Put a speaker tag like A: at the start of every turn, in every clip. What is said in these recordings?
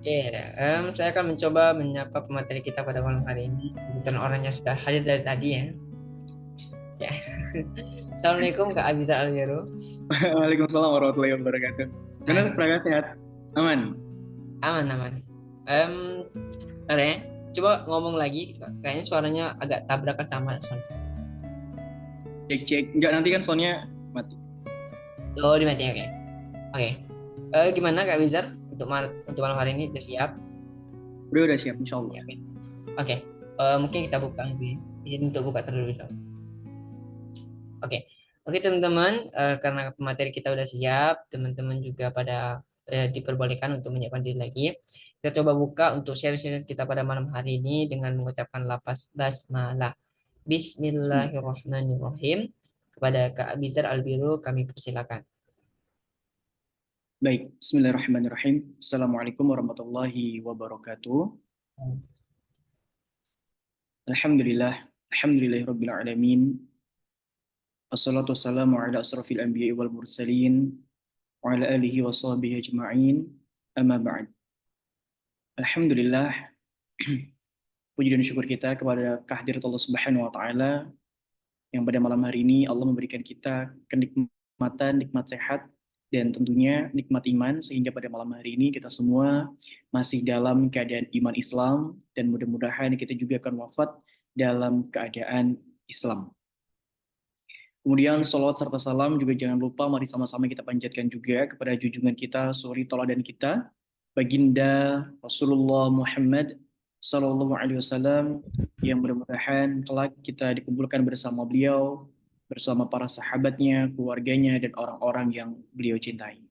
A: Iya, saya akan mencoba menyapa pemateri kita pada malam hari ini. Kebetulan orangnya sudah hadir dari tadi ya. Ya. Assalamualaikum Kak Abizar Alviro.
B: Waalaikumsalam warahmatullahi wabarakatuh. Benar,
A: Nah,
B: Praga sehat? Aman.
A: aman aman. Em, Bentar ya. Coba ngomong lagi. Kayaknya suaranya agak tabrakan sama sound.
B: Cek cek. Enggak, nanti kan soundnya mati.
A: Oh, dimati. Oke. Oke. Gimana Kak Abizar untuk malam hari ini udah siap?
B: Udah siap, insya Allah.
A: Ya, oke. Oke. Mungkin kita buka nanti. Izin untuk buka terlebih dahulu. Oke. Oke teman-teman, karena materi kita udah siap, teman-teman juga pada diperbolehkan untuk menyiapkan diri lagi. Kita coba buka untuk share kita pada malam hari ini dengan mengucapkan lafaz basmalah.
B: Bismillah.
A: Bismillahirrahmanirrahim. Kepada Kak Abizar Albiru kami persilakan.
B: Baik, Bismillahirrahmanirrahim. Assalamualaikum warahmatullahi wabarakatuh. Alhamdulillah. Alhamdulillahirabbil alamin. Wassalatu wassalamu ala asrafil anbiya'i wal mursalin wa ala alihi wa sahbihi ajma'in. Amma ba'd. Alhamdulillah. Puji dan syukur kita kepada kehadirat Allah Subhanahu wa taala yang pada malam hari ini Allah memberikan kita kenikmatan, nikmat sehat, dan tentunya nikmat iman, sehingga pada malam hari ini kita semua masih dalam keadaan iman Islam, dan mudah-mudahan kita juga akan wafat dalam keadaan Islam. Kemudian salawat serta salam juga jangan lupa mari sama-sama kita panjatkan juga kepada junjungan kita, suri teladan kita, Baginda Rasulullah Muhammad Sallallahu Alaihi Wasallam, yang mudah-mudahan kelak kita dikumpulkan bersama beliau, bersama para sahabatnya, keluarganya, dan orang-orang yang beliau cintai.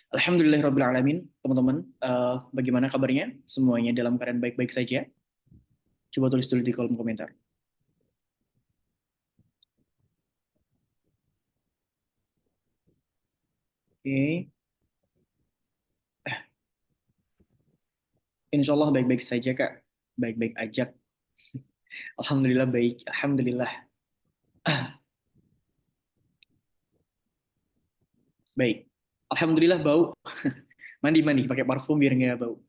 B: Alhamdulillahirabbil alamin, teman-teman, bagaimana kabarnya? Semuanya dalam keadaan baik-baik saja? Coba tulis dulu di kolom komentar. Oke, Insya Allah baik-baik saja Kak, baik-baik aja. Alhamdulillah baik, Alhamdulillah. Baik, Alhamdulillah bau. Mandi-mandi pakai parfum biar nggak bau.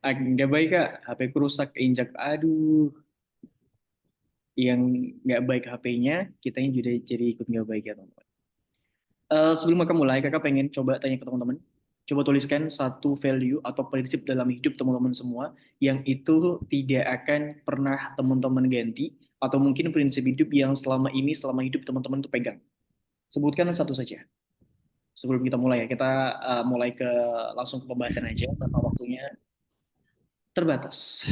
B: Nggak baik Kak, HP ku rusak, keinjak. Aduh, yang nggak baik HP-nya, kitanya juga jadi ikut nggak baik ya teman-teman. Sebelum kakak mulai, kakak pengen coba tanya ke teman-teman. Coba tuliskan satu value atau prinsip dalam hidup teman-teman semua yang itu tidak akan pernah teman-teman ganti, atau mungkin prinsip hidup yang selama ini, selama hidup teman-teman itu pegang. Sebutkan satu saja. Sebelum kita mulai ya, kita mulai ke langsung ke pembahasan aja karena waktunya terbatas.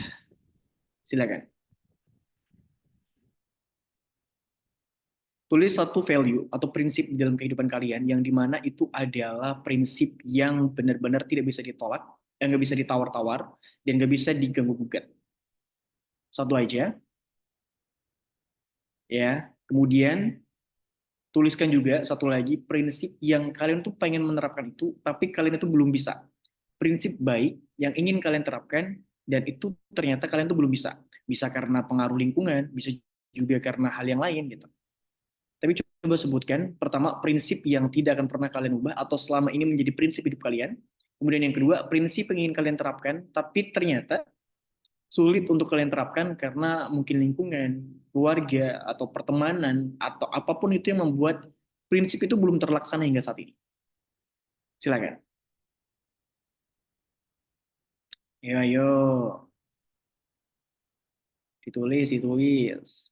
B: Silakan. Tulis satu value atau prinsip di dalam kehidupan kalian yang dimana itu adalah prinsip yang benar-benar tidak bisa ditolak, yang nggak bisa ditawar-tawar, dan nggak bisa diganggu-gugat. Satu aja, ya. Kemudian tuliskan juga satu lagi prinsip yang kalian tuh pengen menerapkan itu, tapi kalian itu belum bisa. Prinsip baik yang ingin kalian terapkan, dan itu ternyata kalian tuh belum bisa. Bisa karena pengaruh lingkungan, bisa juga karena hal yang lain gitu. Tapi coba sebutkan, pertama, prinsip yang tidak akan pernah kalian ubah atau selama ini menjadi prinsip hidup kalian. Kemudian yang kedua, prinsip yang ingin kalian terapkan, tapi ternyata sulit untuk kalian terapkan karena mungkin lingkungan, keluarga, atau pertemanan, atau apapun itu yang membuat prinsip itu belum terlaksana hingga saat ini. Silakan. Ayo, ayo. Ditulis, ditulis.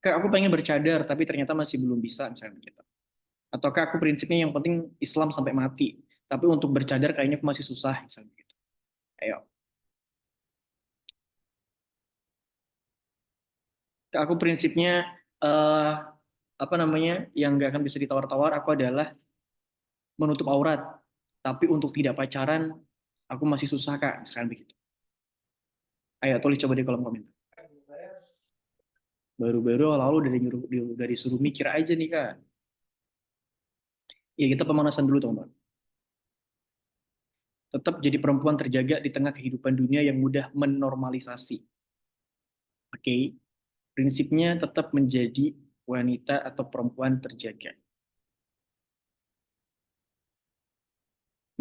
B: Kak, aku pengen bercadar, tapi ternyata masih belum bisa, misalnya begitu. Ataukah aku prinsipnya yang penting Islam sampai mati, tapi untuk bercadar kayaknya aku masih susah, misalnya begitu. Ayo. Aku prinsipnya eh apa namanya yang nggak akan bisa ditawar-tawar. Aku adalah menutup aurat. Tapi untuk tidak pacaran, aku masih susah kak. Misalkan begitu. Ayo tulis coba di kolom komentar. Baru-baru lalu dari suruh mikir aja nih kak. Ya kita pemanasan dulu teman-teman. Tetap jadi perempuan terjaga di tengah kehidupan dunia yang mudah menormalisasi. Oke, prinsipnya tetap menjadi wanita atau perempuan terjaga.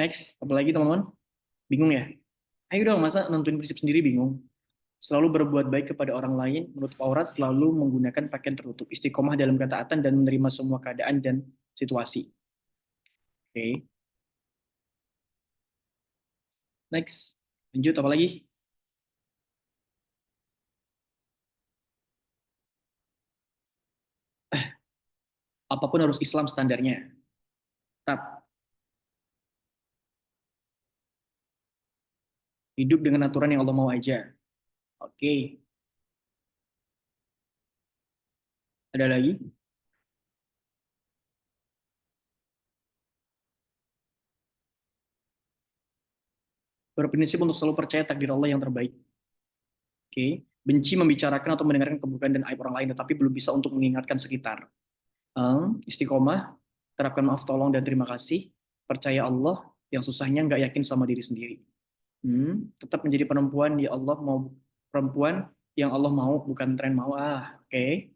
B: Next, apa lagi teman-teman? Bingung ya? Ayo dong, masa nentuin prinsip sendiri bingung? Selalu berbuat baik kepada orang lain, menutup aurat, selalu menggunakan pakaian tertutup, istiqomah dalam ketaatan dan menerima semua keadaan dan situasi. Oke, next. Lanjut apa lagi? Apapun harus Islam standarnya. Tetap hidup dengan aturan yang Allah mau aja. Oke, ada lagi? Berprinsip untuk selalu percaya takdir Allah yang terbaik. Oke, benci membicarakan atau mendengarkan keburukan dan aib orang lain, tetapi belum bisa untuk mengingatkan sekitar. Istiqomah, terapkan maaf tolong dan terima kasih, percaya Allah, yang susahnya nggak yakin sama diri sendiri. Tetap menjadi perempuan ya Allah mau perempuan yang Allah mau, bukan tren mau. Oke.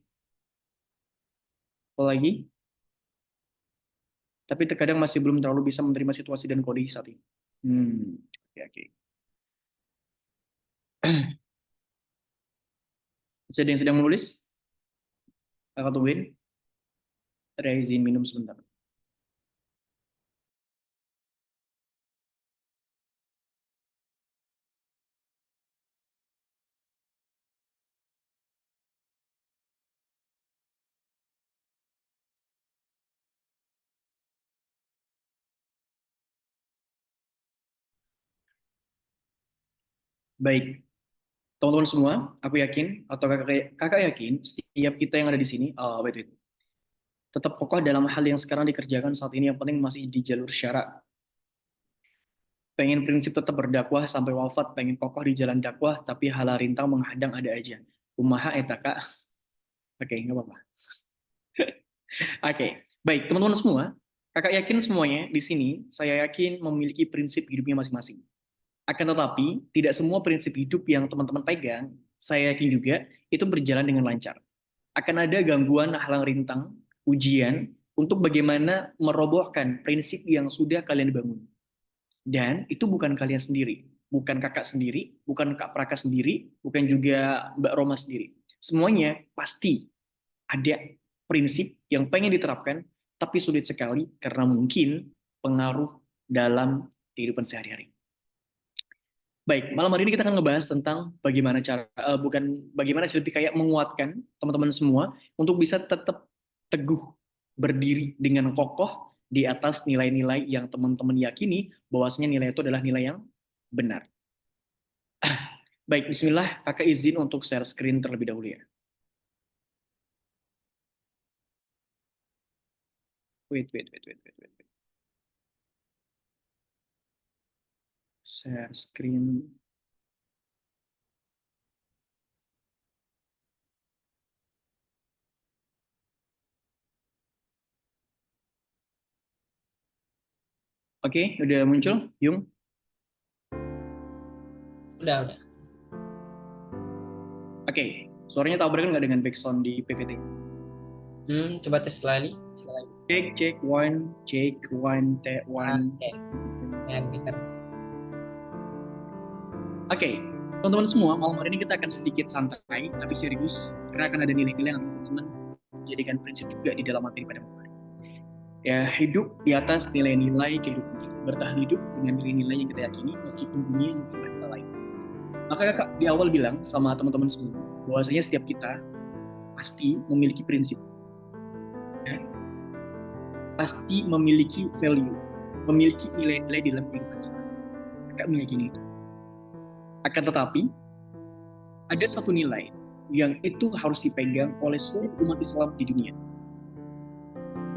B: Apa lagi? Tapi terkadang masih belum terlalu bisa menerima situasi dan kondisi saat ini. Oke, oke. Bisa ada yang sedang menulis? Kakak tungguin. Ada izin minum sebentar. Baik, teman-teman semua, aku yakin atau kakak yakin setiap kita yang ada di sini, wait, tetap kokoh dalam hal yang sekarang dikerjakan saat ini. Yang penting masih di jalur syara. Pengen prinsip tetap berdakwah sampai wafat, pengen kokoh di jalan dakwah, tapi hal rintang menghadang ada aja. Kumaha eta kak. Oke, nggak apa-apa. Oke, baik teman-teman semua, kakak yakin semuanya di sini, saya yakin memiliki prinsip hidupnya masing-masing. Akan tetapi, tidak semua prinsip hidup yang teman-teman pegang, saya yakin juga itu berjalan dengan lancar. Akan ada gangguan, halang rintang, ujian, untuk bagaimana merobohkan prinsip yang sudah kalian bangun. Dan itu bukan kalian sendiri, bukan kakak sendiri, bukan Kak Praka sendiri, bukan juga Mbak Roma sendiri. Semuanya pasti ada prinsip yang pengen diterapkan, tapi sulit sekali karena mungkin pengaruh dalam kehidupan sehari-hari. Baik, malam hari ini kita akan ngebahas tentang bagaimana cara, bukan bagaimana sih, lebih kayak menguatkan teman-teman semua untuk bisa tetap teguh berdiri dengan kokoh di atas nilai-nilai yang teman-teman yakini bahwasanya nilai itu adalah nilai yang benar. Baik, bismillah, kakak izin untuk share screen terlebih dahulu ya. Wait. Share screen. Oke, udah muncul, Yung?
A: Udah.
B: Oke, suaranya tabrakan nggak dengan background di PPT?
A: Coba tes lagi.
B: Cek, one, T1.
A: Oke, ya pintar.
B: Oke, teman-teman semua, malam hari ini kita akan sedikit santai, tapi serius, karena akan ada nilai-nilai yang teman-teman jadikan prinsip juga di dalam materi pada malam hari. Ya, hidup di atas nilai-nilai kehidupan kita. Bertahan hidup dengan nilai-nilai yang kita yakini, meskipun dunia mungkin berkata lain. Maka kakak di awal bilang sama teman-teman semua, bahwasanya setiap kita pasti memiliki prinsip. Ya, pasti memiliki value, memiliki nilai-nilai di dalam kehidupan kita. Kakak meyakini itu. Akan tetapi, ada satu nilai yang itu harus dipegang oleh seluruh umat Islam di dunia.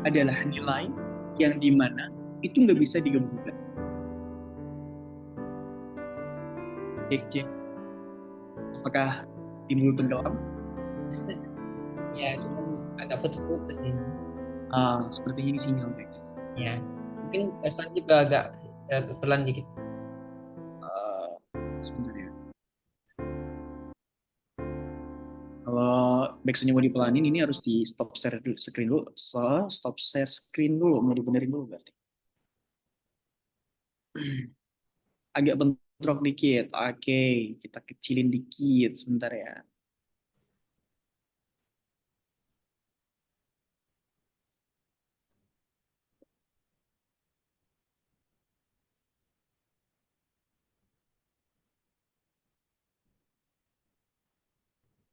B: Adalah nilai yang dimana itu nggak bisa digabungkan. Cek. Apakah timbul tenggelam?
A: Ya, cuma agak putus-putus ini.
B: Sepertinya ini sinyal, guys.
A: Ya, mungkin pesan juga agak pelan dikit.
B: Sebentar ya. Kalau backsoundnya mau dipelanin, ini harus di stop share screen dulu. Stop share screen dulu, mau dibenerin dulu berarti. Agak bentrok dikit. Oke, kita kecilin dikit sebentar ya.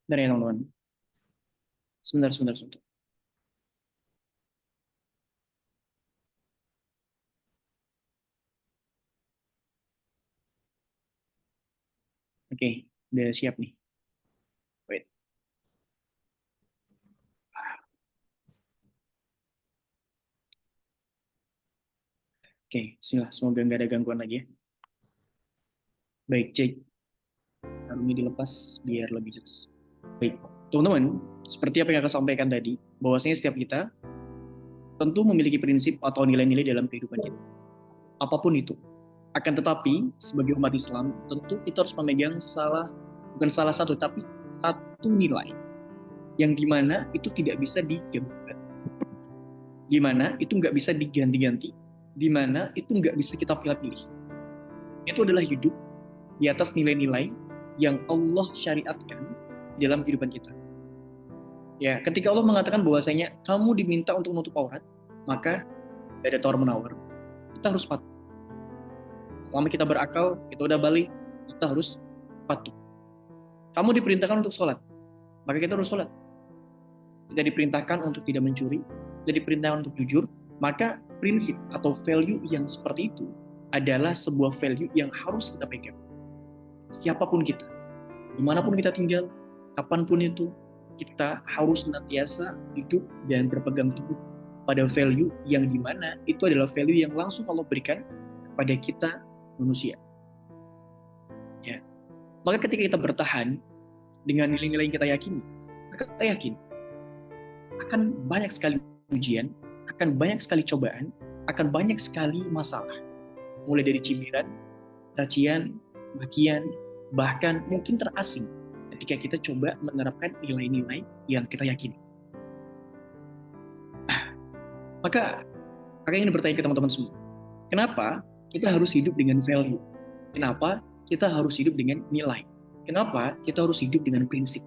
B: Bentar ya teman-teman. Sebentar, sebentar, sebentar. Oke, udah siap nih. Wait. Oke, bismillah. Semoga nggak ada gangguan lagi ya. Baik, cek. Harumnya dilepas biar lebih jelas. Baik, teman-teman, seperti apa yang aku sampaikan tadi, bahwasanya setiap kita tentu memiliki prinsip atau nilai-nilai dalam kehidupan kita. Apapun itu. Akan tetapi, sebagai umat Islam, tentu kita harus memegang bukan salah satu, tapi satu nilai yang dimana itu tidak bisa digabungkan, dimana itu nggak bisa diganti-ganti, dimana itu nggak bisa kita pilih-pilih. Itu adalah hidup di atas nilai-nilai yang Allah syariatkan dalam kehidupan kita. Ya, ketika Allah mengatakan bahwasanya kamu diminta untuk menutup aurat, maka tidak ada tawar menawar. Kita harus patuh. Selama kita berakal, kita udah balik, kita harus patuh. Kamu diperintahkan untuk sholat, maka kita harus sholat. Kita diperintahkan untuk tidak mencuri, kita diperintahkan untuk jujur, maka prinsip atau value yang seperti itu adalah sebuah value yang harus kita pegang. Siapapun kita, dimanapun kita tinggal, kapanpun itu, kita harus senantiasa hidup dan berpegang teguh pada value yang dimana itu adalah value yang langsung Allah berikan kepada kita manusia. Ya. Maka ketika kita bertahan dengan nilai-nilai yang kita yakini, maka kita yakin akan banyak sekali ujian, akan banyak sekali cobaan, akan banyak sekali masalah. Mulai dari cibiran, cacian, makian, bahkan mungkin terasing ketika kita coba menerapkan nilai-nilai yang kita yakini. Maka kakak ingin bertanya ke teman-teman semua, kenapa kita harus hidup dengan value? Kenapa kita harus hidup dengan nilai? Kenapa kita harus hidup dengan prinsip?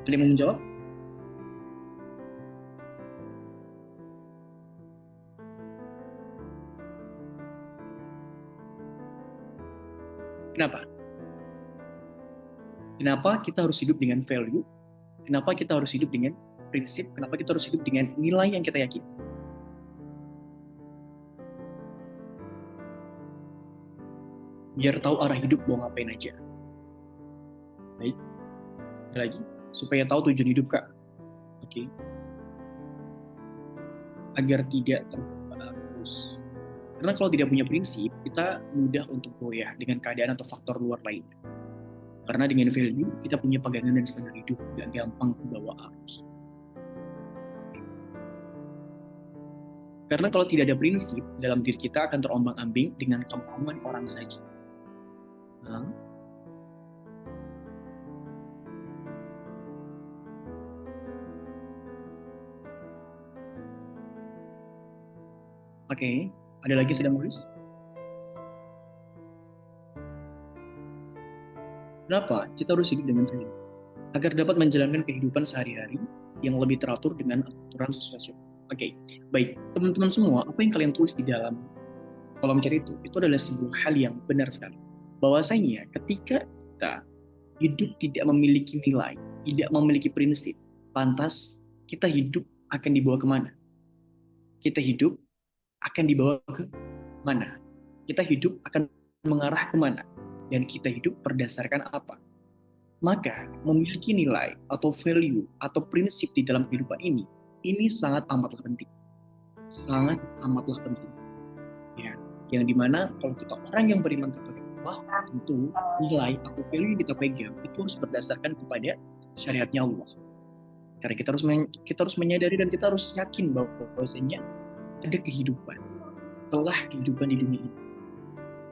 B: Ada yang mau menjawab? Kenapa? Kenapa kita harus hidup dengan value? Kenapa kita harus hidup dengan prinsip? Kenapa kita harus hidup dengan nilai yang kita yakini? Biar tahu arah hidup mau ngapain aja. Baik. Ada lagi. Supaya tahu tujuan hidup, Kak. Oke. Agar tidak terus. Karena kalau tidak punya prinsip, kita mudah untuk goyah dengan keadaan atau faktor luar lainnya. Karena dengan value, kita punya pegangan dan standar hidup, gak gampang ke bawah arus. Karena kalau tidak ada prinsip, dalam diri kita akan terombang-ambing dengan kemauan orang saja. Nah, oke, ada lagi sedang nulis? Kenapa kita harus hidup dengan value? Agar dapat menjalankan kehidupan sehari-hari yang lebih teratur dengan aturan sesuai. Oke, baik. Teman-teman semua, apa yang kalian tulis di dalam kolom chat itu adalah sebuah hal yang benar sekali. Bahwasanya ketika kita hidup tidak memiliki nilai, tidak memiliki prinsip, lantas kita hidup akan dibawa kemana? Kita hidup akan dibawa ke mana? Kita hidup akan mengarah kemana? Dan kita hidup berdasarkan apa? Maka memiliki nilai atau value atau prinsip di dalam kehidupan ini sangat amatlah penting. Sangat amatlah penting. Ya, yang dimana kalau kita orang yang beriman kepada Allah, tentu nilai atau value yang kita pegang itu harus berdasarkan kepada syariatnya Allah. Karena kita harus menyadari dan kita harus yakin bahwasanya ada kehidupan setelah kehidupan di dunia ini.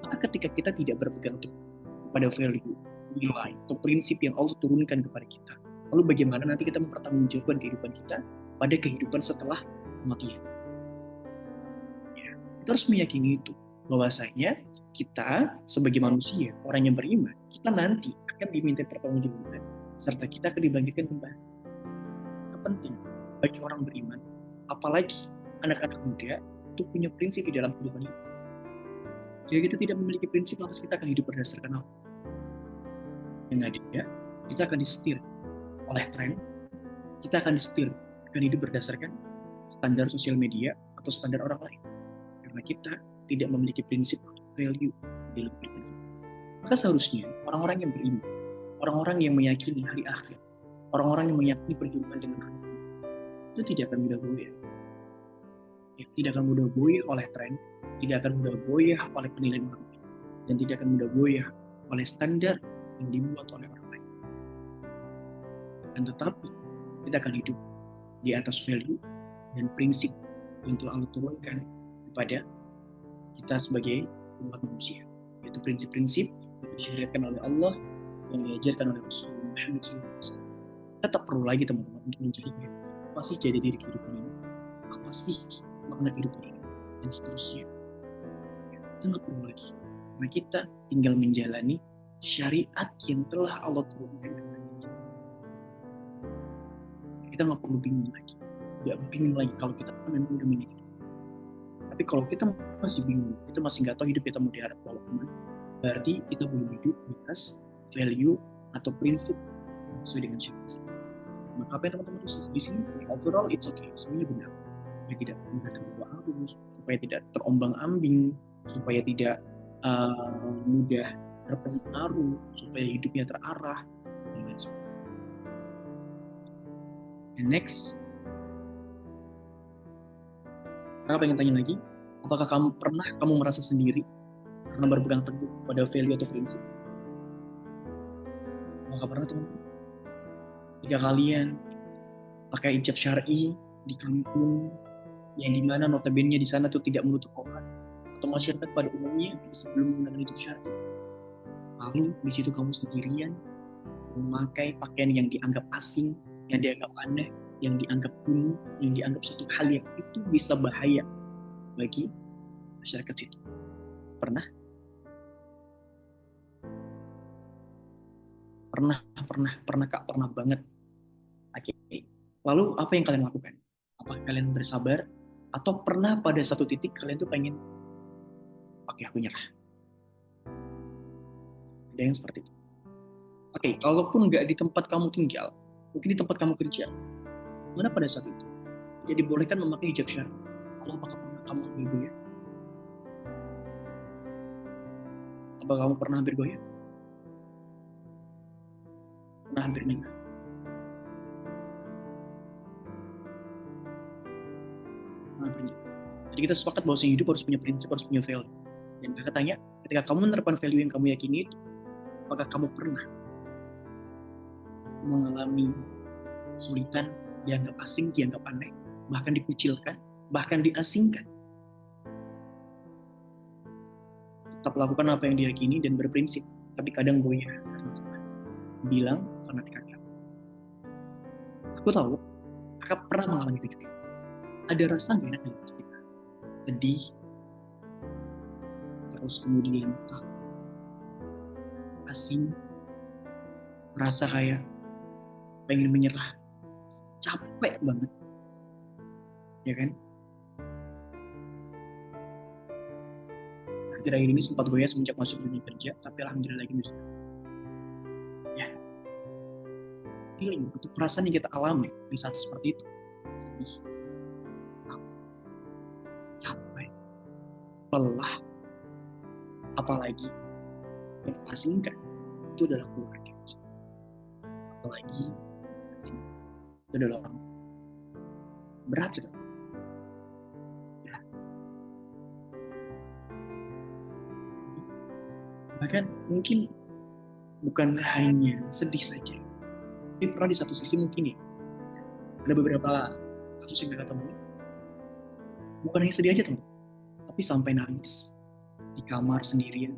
B: Maka ketika kita tidak berpegang teguh kepada value, nilai atau prinsip yang Allah turunkan kepada kita, lalu bagaimana nanti kita mempertanggungjawabkan kehidupan kita pada kehidupan setelah kematian? Ya, Kita harus meyakini itu, bahwasanya kita sebagai manusia, orang yang beriman, kita nanti akan diminta pertanggungjawaban, serta kita akan dibangkitkan kembali. Penting bagi orang beriman, apalagi anak-anak muda, itu punya prinsip di dalam kehidupan ini. Jika kita tidak memiliki prinsip, lantas kita akan hidup berdasarkan apa? Yang ada, kita akan disetir oleh tren, kita akan disetir, akan hidup berdasarkan standar sosial media atau standar orang lain. Karena kita tidak memiliki prinsip atau value di dalam kehidupan kita. Maka seharusnya orang-orang yang beriman, orang-orang yang meyakini hari akhir, orang-orang yang meyakini perjumpaan dengan Allah, itu tidak akan mudah goyah. Ya, tidak akan mudah goyah oleh tren, tidak akan mudah goyah oleh penilaian orang lain, dan tidak akan mudah goyah oleh standar yang dibuat oleh orang lain. Dan tetapi kita akan hidup di atas value dan prinsip yang telah Allah turunkan kepada kita sebagai umat manusia, yaitu prinsip-prinsip yang disyariatkan oleh Allah, yang diajarkan oleh Rasulullah Muhammad SAW. Kita tak perlu lagi teman-teman untuk mencari apa sih jadi diri kehidupan ini, apa sih makna kehidupan ini, dan seterusnya. Kita nggak perlu lagi, karena kita tinggal menjalani syariat yang telah Allah turunkan kepada kita. Kita nggak perlu bingung lagi, nggak bingung lagi kalau kita memang udah menyadari. Tapi kalau kita masih bingung, kita masih nggak tahu hidup kita mau diharap Allah kemana, berarti kita belum hidup di atas value atau prinsip sesuai dengan syariat. Maka apa yang teman-teman harus di sini, overall it's okay, semuanya benar. Supaya tidak mudah terbawa arus, supaya tidak terombang-ambing, supaya tidak mudah terpengaruh, supaya hidupnya terarah, dan lain sebagainya. And next, saya pengen tanya lagi, apakah kamu merasa sendiri karena berpegang teguh pada value atau prinsip? Apakah pernah teman-teman? Jika kalian pakai hijab syar'i di kampung yang dimana notabene di sana tuh tidak menutup aurat, atau masyarakat pada umumnya sebelum menggunakan hijab syar'i, lalu di situ kamu sendirian memakai pakaian yang dianggap asing, yang dianggap aneh, yang dianggap kuno, yang dianggap suatu hal yang itu bisa bahaya bagi masyarakat situ. Pernah? Pernah Kak, pernah banget. Oke. Lalu apa yang kalian lakukan? Apakah kalian bersabar? Atau pernah pada satu titik kalian tuh pengen, oke aku nyerah. Ada yang seperti itu. Oke, kalaupun nggak di tempat kamu tinggal, mungkin di tempat kamu kerja, mana pada saat itu ya dibolehkan memakai hijab syar'i. Kalau apakah pernah kamu hampir goyah? Apakah kamu pernah hampir goyah? Pernah hampir nyerah? Jadi kita sepakat bahwa hidup harus punya prinsip, harus punya value. Dan katanya, ketika kamu menerapkan value yang kamu yakini itu, apakah kamu pernah mengalami kesulitan, dianggap asing, dianggap aneh, bahkan dikucilkan, bahkan diasingkan? Tetap lakukan apa yang diyakini dan berprinsip, tapi kadang goyah karena Tuhan bilang fanatik agama. Aku tahu, kakak pernah mengalami itu juga. Ada rasa gak enak dalam kita, sedih, terus kemudian takut, asing, merasa kayak pengen menyerah, capek banget, ya kan? Akhir-akhir ini sempat goyah semenjak masuk dunia kerja, tapi alhamdulillah lagi bisa. Ya, feeling itu perasaan yang kita alami di saat seperti itu, sedih, takut, capek, lelah, apalagi yang asingkan itu adalah keluarga, apalagi itu adalah orang berat sekali. Berat. Bahkan mungkin bukan hanya sedih saja, tapi pernah di satu sisi mungkin ya ada beberapa kasus yang kita temui, bukan hanya sedih aja teman, tapi sampai nangis di kamar sendirian,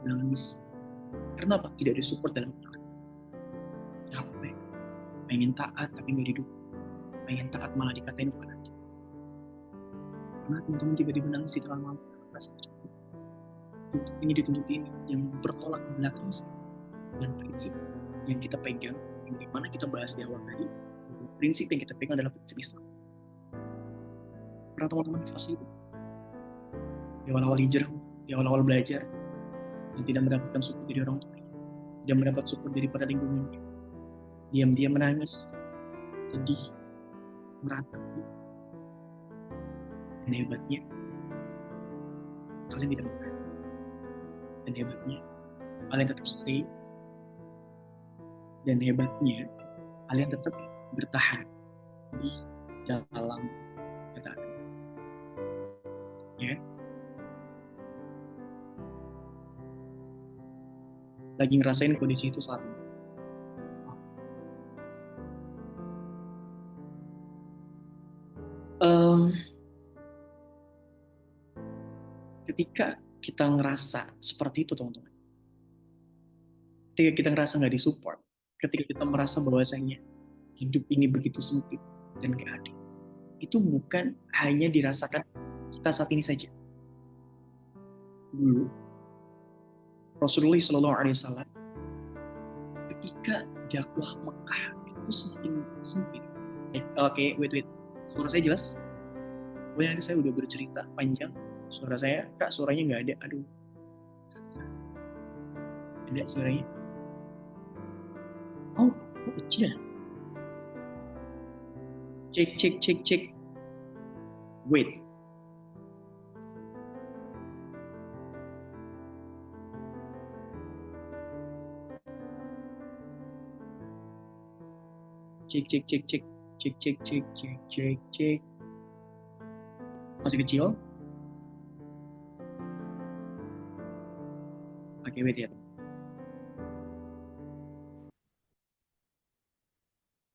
B: nangis karena apa? Tidak ada support dalam keluarga. Capek, pengen taat tapi nggak didukung, pengen taat malah dikatain fanatik. pernah teman-teman tiba-tiba nangis di tengah malam karena merasa cukup tuntut ini dituntut ini, yang bertolak belakang dengan prinsip yang kita pegang, yang dimana kita bahas di awal tadi, prinsip yang kita pegang adalah prinsip Islam. Pernah teman-teman di fase itu, di awal-awal hijrah, di awal-awal belajar, yang tidak mendapatkan support dari orang tua, tidak mendapat support daripada lingkungannya, diam-diam menangis, sedih, meratapi, dan hebatnya kalian tidak pernah, dan hebatnya kalian tetap stay, dan hebatnya kalian tetap bertahan di dalam ketaatan. Ya, lagi ngerasain kondisi itu saat ini. Ketika kita ngerasa seperti itu, teman-teman, ketika kita ngerasa nggak disupport, ketika kita merasa bahwasanya hidup ini begitu sempit dan gak adil, itu bukan hanya dirasakan kita saat ini saja. Dulu Rasulullah SAW ketika dakwah Mekah itu semakin sempit. Oke, wait. Suara saya jelas? Pokoknya nanti saya udah bercerita panjang. Suara saya, Kak, suaranya nggak ada. Aduh. Ada suaranya? Oh, kecil. Cek. Wait. Cek. Masih kecil? Oke, wait ya.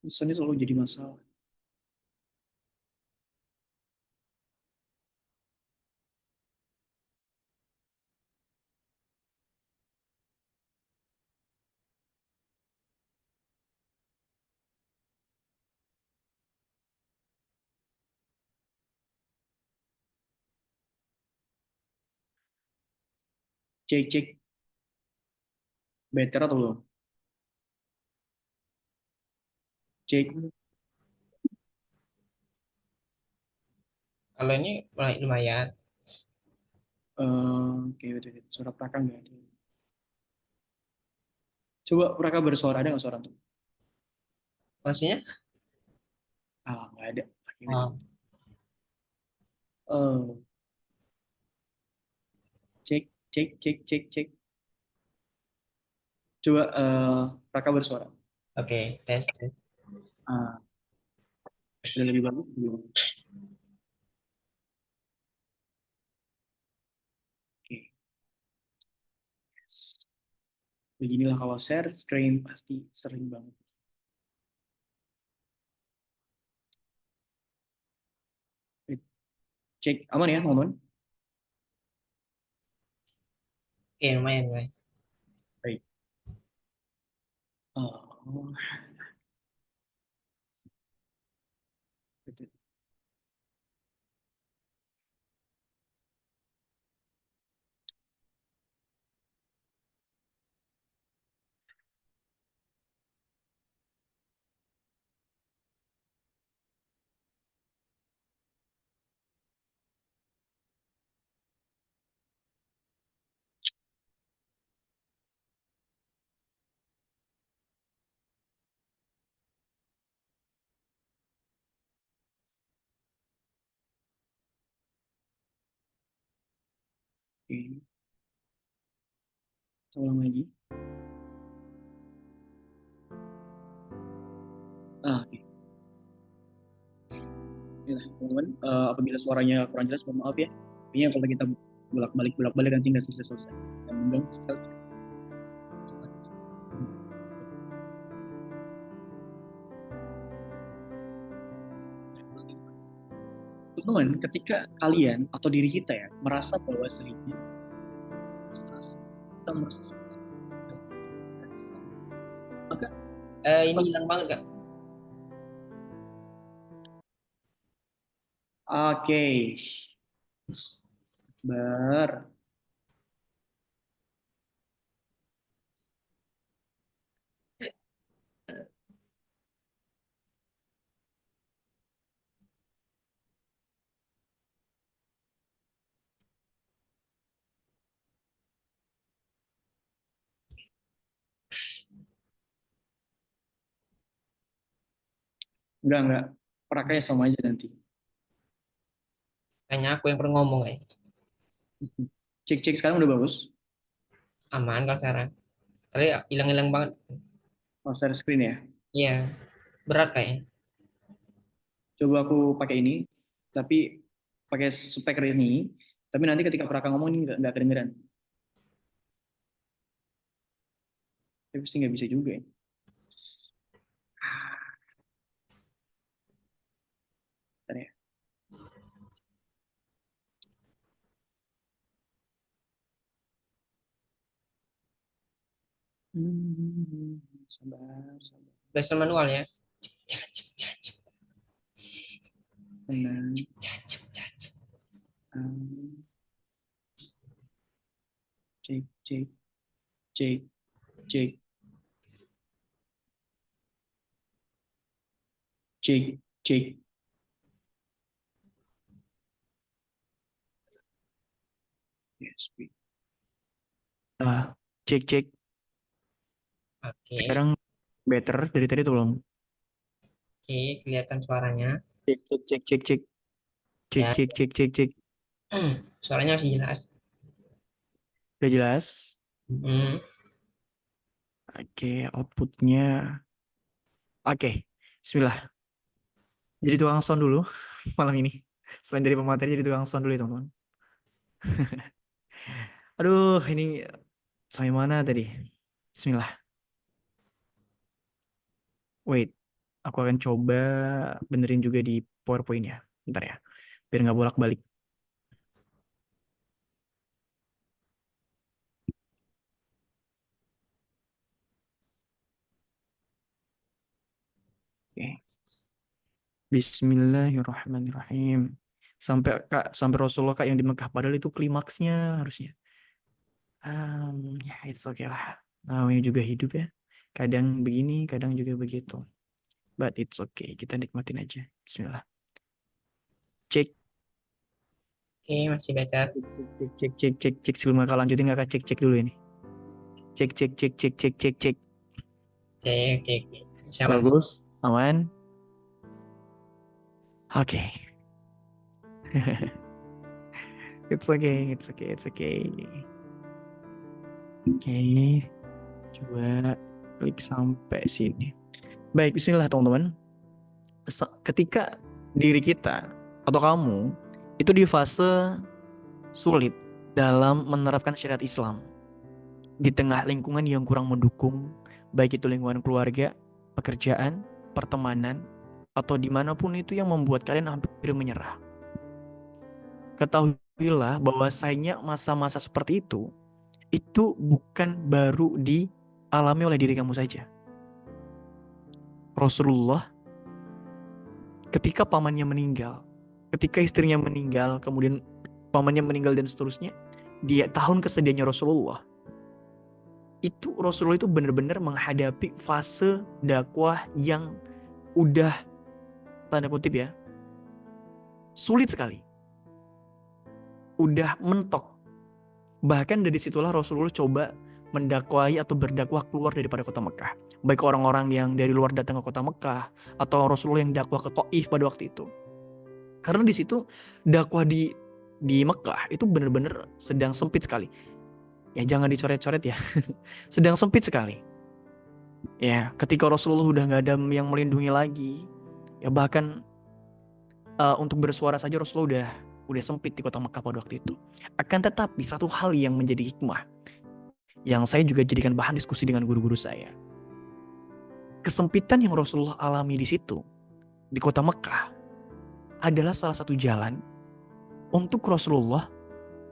B: Ini selalu jadi masalah. Cek. Better atau belum? Cek.
A: Kalau ini lumayan.
B: Oke, wait. Suara Praka nggak ada. Coba Praka bersuara, ada nggak suara tuh?
A: Maksudnya?
B: Nggak ada. Oke, wait.
A: Oh,
B: Eh, cek. Coba Praka bersuara.
A: oke, tes.
B: Ah, udah lebih bagus belum? Oke. Beginilah kalau share screen pasti sering banget. Cek aman ya, teman-teman?
A: Oke, lumayan.
B: Baik. Oh, betul. Oke, ulang lagi. Oke. Ya, teman-teman, apabila suaranya kurang jelas, mohon maaf ya. Intinya kalau kita bolak-balik nanti nggak selesai. Dan mengganggu sekali. Teman-teman, ketika kalian atau diri kita ya merasa bahwa sehingga kita merasa maka
A: Ini hilang banget gak?
B: oke, Bar. Enggak. Prakanya sama aja nanti.
A: Kayaknya aku yang pernah ngomong ya.
B: Cek sekarang udah bagus.
A: Aman kalau sekarang. Tadi hilang-hilang banget.
B: Oh, share screen ya.
A: Iya, berat kayaknya.
B: Coba aku pakai ini, tapi pakai speaker ini. Tapi nanti ketika Praka ngomong ini nggak kedengeran. Tapi pasti nggak bisa juga ya. Bentar ya. Sabar.
A: Belajar manual ya.
B: Tenang. Um, cek, cek, cek, cek, cek, cek. Yes, wait. Cek.
A: Oke,
B: Sekarang better dari tadi tuh belum?
A: oke, kelihatan suaranya.
B: Cek.
A: Ya,
B: Cek.
A: suaranya masih jelas.
B: Udah jelas?
A: Hmm,
B: Oke, outputnya. Oke, Bismillah. Jadi tukang sound dulu malam ini. Selain dari pemateri, jadi tukang sound dulu ya teman-teman. Aduh, ini sampai mana tadi? Bismillah. Wait, aku akan coba benerin juga di PowerPoint ya. Bentar ya, biar nggak bolak-balik. Oke. Bismillahirrahmanirrahim. Sampai Rasulullah Kak yang di Mekah, padahal itu klimaksnya harusnya. Ya it's okay lah. Namanya juga hidup ya. Kadang begini, kadang juga begitu. But it's okay. Kita nikmatin aja. Bismillah. Cek.
A: oke, masih better.
B: Cek. Sebelum kakak lanjutin, kakak cek dulu ini. Cek.
A: Oke. Bisa aman.
B: Bagus. Aman. Oke. It's okay. Oke. Coba klik sampai sini. Baik, bismillah teman-teman. Ketika diri kita atau kamu itu di fase sulit dalam menerapkan syariat Islam di tengah lingkungan yang kurang mendukung, baik itu lingkungan keluarga, pekerjaan, pertemanan, atau dimanapun itu yang membuat kalian hampir menyerah. Ketahuilah bahwasanya masa-masa seperti itu bukan baru dialami oleh diri kamu saja. Rasulullah ketika pamannya meninggal, ketika istrinya meninggal, kemudian pamannya meninggal dan seterusnya, di tahun kesedihannya Rasulullah itu benar-benar menghadapi fase dakwah yang udah tanda kutip ya sulit sekali, udah mentok. Bahkan dari situlah Rasulullah coba mendakwahi atau berdakwah keluar daripada kota Mekah, baik orang-orang yang dari luar datang ke kota Mekah atau Rasulullah yang dakwah ke Taif pada waktu itu. Karena di situ dakwah di Mekah itu benar-benar sedang sempit sekali. Ya jangan dicoret-coret ya. Sedang sempit sekali. Ya, ketika Rasulullah udah nggak ada yang melindungi lagi, ya bahkan untuk bersuara saja Rasulullah udah sempit di kota Mekah pada waktu itu. Akan tetapi satu hal yang menjadi hikmah, yang saya juga jadikan bahan diskusi dengan guru-guru saya. Kesempitan yang Rasulullah alami di situ, di kota Mekah, adalah salah satu jalan untuk Rasulullah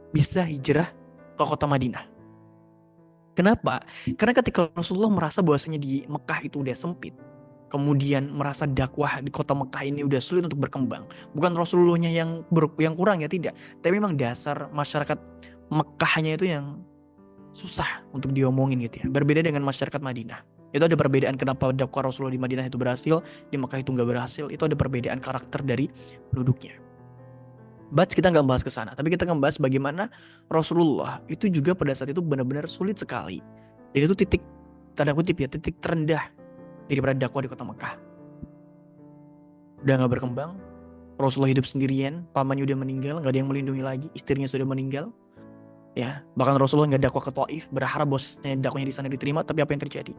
B: bisa hijrah ke kota Madinah. Kenapa? Karena ketika Rasulullah merasa bahwasanya di Mekah itu udah sempit,
C: kemudian merasa dakwah di kota Mekah ini udah sulit untuk berkembang. Bukan Rasulullahnya yang kurang ya, tidak. Tapi memang dasar masyarakat Mekahnya itu yang susah untuk diomongin gitu ya. Berbeda dengan masyarakat Madinah. Itu ada perbedaan kenapa dakwah Rasulullah di Madinah itu berhasil, di Mekah itu nggak berhasil. Itu ada perbedaan karakter dari penduduknya. But kita nggak bahas ke sana, tapi kita ngebahas bagaimana Rasulullah itu juga pada saat itu benar-benar sulit sekali. Dan itu titik, tanda kutip ya, titik terendah daripada dakwah di kota Mekah. Udah nggak berkembang, Rasulullah hidup sendirian, pamannya udah meninggal, nggak ada yang melindungi lagi, istrinya sudah meninggal. Ya, bahkan Rasulullah nggak dakwah ke Taif, berharap bosnya dakwahnya di sana diterima, tapi apa yang terjadi?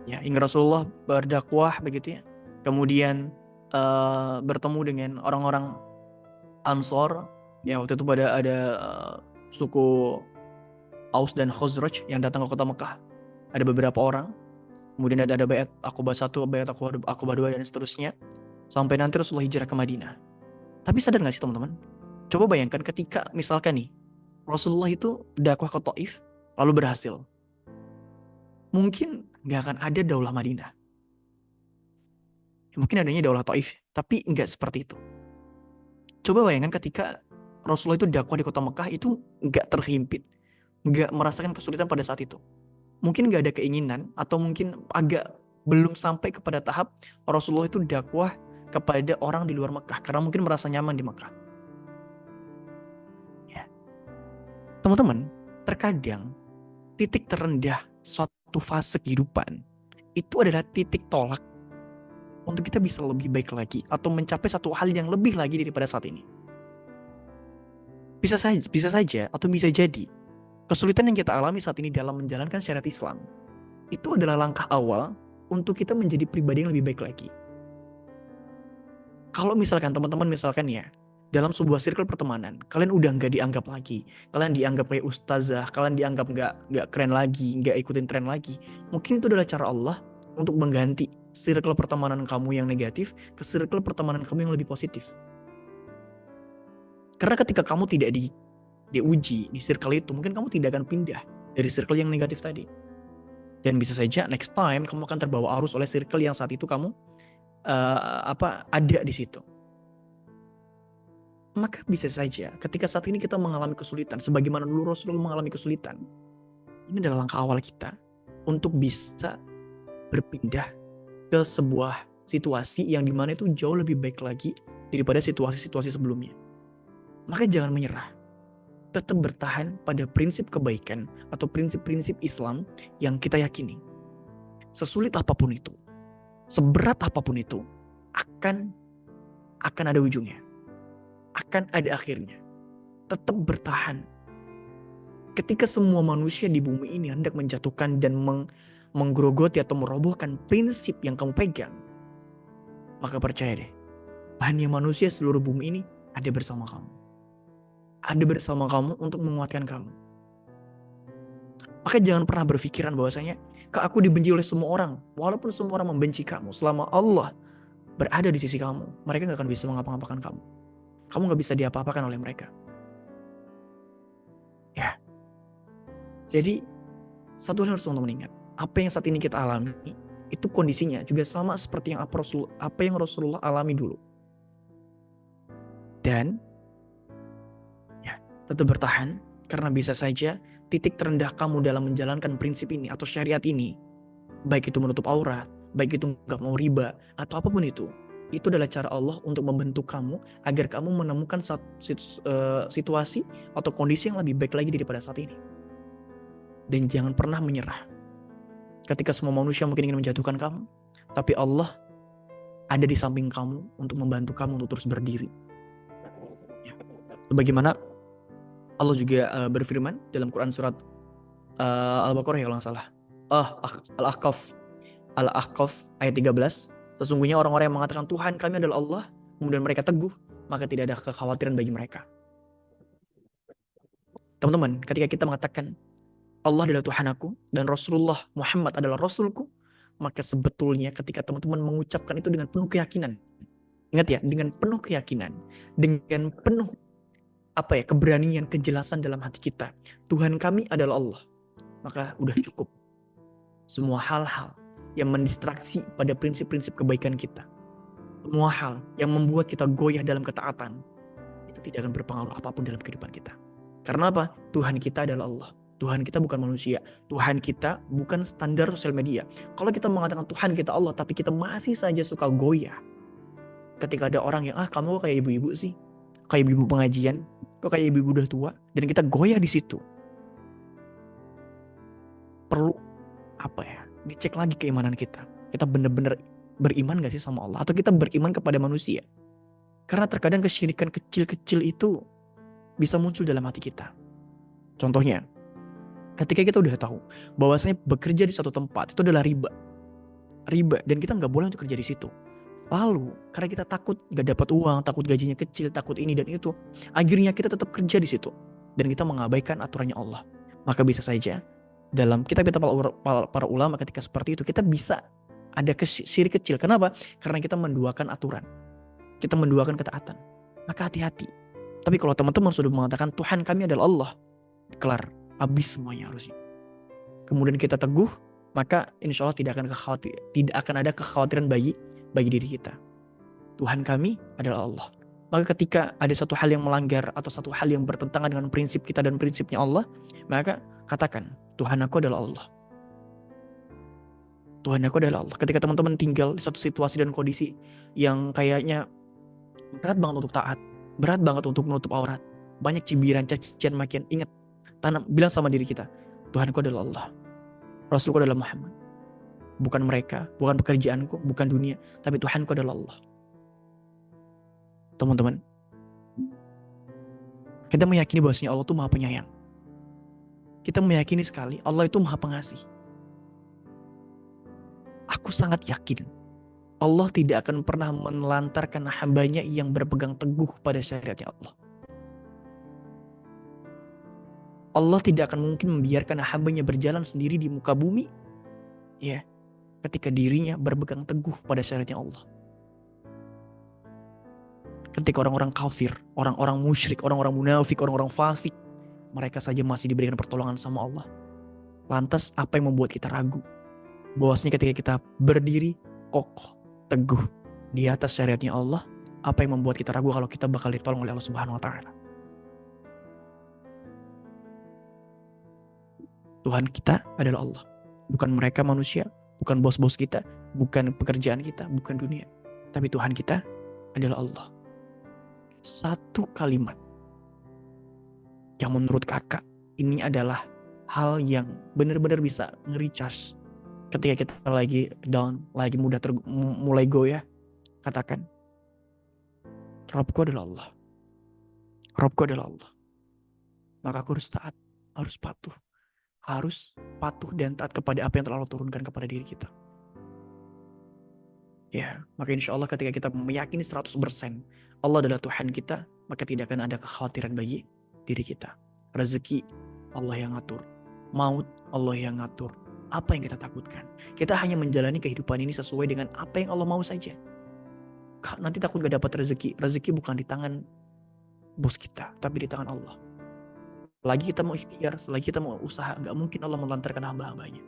C: Ya, hingga Rasulullah berdakwah begitu ya. Kemudian bertemu dengan orang-orang Ansor. Ya, waktu itu ada suku Aus dan Khazraj yang datang ke kota Mekah. Ada beberapa orang. Kemudian ada Baiat Aqabah 1, Baiat Aqabah 2 dan seterusnya. Sampai nanti Rasulullah hijrah ke Madinah. Tapi sadar gak sih teman-teman? Coba bayangkan ketika misalkan nih, Rasulullah itu dakwah ke Taif, lalu berhasil. Mungkin gak akan ada daulah Madinah. Mungkin adanya daulah Taif, tapi gak seperti itu. Coba bayangkan ketika Rasulullah itu dakwah di kota Mekah itu gak terhimpit, gak merasakan kesulitan pada saat itu. Mungkin gak ada keinginan, atau mungkin agak belum sampai kepada tahap Rasulullah itu dakwah kepada orang di luar Mekah, karena mungkin merasa nyaman di Mekah. Ya. Teman-teman, terkadang titik terendah suatu fase kehidupan itu adalah titik tolak untuk kita bisa lebih baik lagi atau mencapai satu hal yang lebih lagi daripada saat ini. Bisa saja atau bisa jadi kesulitan yang kita alami saat ini dalam menjalankan syariat Islam itu adalah langkah awal untuk kita menjadi pribadi yang lebih baik lagi. Kalau misalkan teman-teman misalkan ya, dalam sebuah circle pertemanan, kalian udah nggak dianggap lagi, kalian dianggap kayak ustazah, kalian dianggap nggak keren lagi, nggak ikutin tren lagi, mungkin itu adalah cara Allah untuk mengganti circle pertemanan kamu yang negatif ke circle pertemanan kamu yang lebih positif. Karena ketika kamu tidak diuji di circle itu, mungkin kamu tidak akan pindah dari circle yang negatif tadi. Dan bisa saja next time kamu akan terbawa arus oleh circle yang saat itu kamu ada di situ. Maka bisa saja ketika saat ini kita mengalami kesulitan, sebagaimana dulu Rasulullah mengalami kesulitan, ini adalah langkah awal kita untuk bisa berpindah ke sebuah situasi yang dimana itu jauh lebih baik lagi daripada situasi-situasi sebelumnya. Maka jangan menyerah. Tetap bertahan pada prinsip kebaikan atau prinsip-prinsip Islam yang kita yakini. Sesulit apapun itu, seberat apapun itu, akan ada ujungnya. Akan ada akhirnya. Tetap bertahan. Ketika semua manusia di bumi ini hendak menjatuhkan dan menggerogoti atau merobohkan prinsip yang kamu pegang, maka percaya deh, hanya manusia seluruh bumi ini ada bersama kamu. Ada bersama kamu untuk menguatkan kamu. Maka jangan pernah berpikiran bahwasanya, aku dibenci oleh semua orang. Walaupun semua orang membenci kamu, selama Allah berada di sisi kamu, mereka gak akan bisa mengapa-ngapakan kamu. Kamu gak bisa diapa-apakan oleh mereka. Ya. Jadi, satu hal harus teman-teman ingat. Apa yang saat ini kita alami, itu kondisinya juga sama seperti yang apa yang Rasulullah alami dulu. Dan, ya, tetap bertahan. Karena bisa saja titik terendah kamu dalam menjalankan prinsip ini atau syariat ini, baik itu menutup aurat, baik itu gak mau riba, atau apapun itu adalah cara Allah untuk membentuk kamu agar kamu menemukan situasi atau kondisi yang lebih baik lagi daripada saat ini. Dan jangan pernah menyerah. Ketika semua manusia mungkin ingin menjatuhkan kamu, tapi Allah ada di samping kamu untuk membantu kamu untuk terus berdiri. Ya. Bagaimana Allah juga berfirman dalam Quran surat Al-Baqarah ya kalau nggak salah. Al-Ahqaf ayat 13. Sesungguhnya orang-orang yang mengatakan Tuhan kami adalah Allah, kemudian mereka teguh, maka tidak ada kekhawatiran bagi mereka. Teman-teman, ketika kita mengatakan Allah adalah Tuhan aku dan Rasulullah Muhammad adalah Rasulku, maka sebetulnya ketika teman-teman mengucapkan itu dengan penuh keyakinan, ingat ya, dengan penuh keyakinan, dengan penuh keberanian, kejelasan dalam hati kita, Tuhan kami adalah Allah, maka udah cukup. Semua hal-hal yang mendistraksi pada prinsip-prinsip kebaikan kita. Semua hal yang membuat kita goyah dalam ketaatan, itu tidak akan berpengaruh apapun dalam kehidupan kita. Karena apa? Tuhan kita adalah Allah. Tuhan kita bukan manusia. Tuhan kita bukan standar sosial media. Kalau kita mengatakan Tuhan kita Allah, tapi kita masih saja suka goyah. Ketika ada orang yang, kamu kok kayak ibu-ibu sih? Kayak ibu-ibu pengajian? Kok kayak ibu-ibu udah tua? Dan kita goyah di situ. Perlu dicek lagi keimanan kita. Kita benar-benar beriman gak sih sama Allah? Atau kita beriman kepada manusia? Karena terkadang kesyirikan kecil-kecil itu bisa muncul dalam hati kita. Contohnya, ketika kita udah tahu bahwasanya bekerja di satu tempat itu adalah riba, dan kita nggak boleh untuk kerja di situ. Lalu karena kita takut nggak dapat uang, takut gajinya kecil, takut ini dan itu, akhirnya kita tetap kerja di situ dan kita mengabaikan aturannya Allah. Maka bisa saja dalam kitab para ulama ketika seperti itu kita bisa ada syirik kecil. Kenapa? Karena kita menduakan aturan, kita menduakan ketaatan. Maka hati-hati. Tapi kalau teman-teman sudah mengatakan Tuhan kami adalah Allah, kelar, habis semuanya harusnya. Kemudian kita teguh, maka insya Allah tidak akan ada kekhawatiran bagi diri kita. Tuhan kami adalah Allah. Maka ketika ada satu hal yang melanggar atau satu hal yang bertentangan dengan prinsip kita dan prinsipnya Allah, maka katakan Tuhan aku adalah Allah. Tuhan aku adalah Allah. Ketika teman-teman tinggal di satu situasi dan kondisi yang kayaknya berat banget untuk taat, berat banget untuk menutup aurat, banyak cibiran, cacian, makian, ingat, bilang sama diri kita, Tuhanku adalah Allah, Rasulku adalah Muhammad. Bukan mereka, bukan pekerjaanku, bukan dunia, tapi Tuhanku adalah Allah. Teman-teman, kita meyakini bahwasanya Allah itu Maha Penyayang. Kita meyakini sekali Allah itu Maha Pengasih. Aku sangat yakin Allah tidak akan pernah menelantarkan hambanya yang berpegang teguh pada syariatnya Allah. Allah tidak akan mungkin membiarkan hambanya berjalan sendiri di muka bumi, ya, ketika dirinya berpegang teguh pada syariatnya Allah. Ketika orang-orang kafir, orang-orang musyrik, orang-orang munafik, orang-orang fasik, mereka saja masih diberikan pertolongan sama Allah. Lantas apa yang membuat kita ragu? Bahwasanya ketika kita berdiri kokoh, teguh di atas syariatnya Allah, apa yang membuat kita ragu kalau kita bakal ditolong oleh Allah Subhanahu wa taala? Tuhan kita adalah Allah. Bukan mereka manusia, bukan bos-bos kita, bukan pekerjaan kita, bukan dunia. Tapi Tuhan kita adalah Allah. Satu kalimat yang menurut kakak ini adalah hal yang benar-benar bisa nge-recharge ketika kita lagi down, lagi mulai goyah. Katakan, Rabbku adalah Allah. Rabbku adalah Allah. Maka aku harus taat, harus patuh dan taat kepada apa yang telah Allah turunkan kepada diri kita. Ya, maka insya Allah ketika kita meyakini 100% Allah adalah Tuhan kita, maka tidak akan ada kekhawatiran bagi diri kita. Rezeki Allah yang ngatur, maut Allah yang ngatur. Apa yang kita takutkan? Kita hanya menjalani kehidupan ini sesuai dengan apa yang Allah mau saja. Nanti takut gak dapat rezeki. Rezeki bukan di tangan bos kita, tapi di tangan Allah. Selagi kita mau ikhtiar, selagi kita mau usaha, gak mungkin Allah melantarkan hamba-hambanya.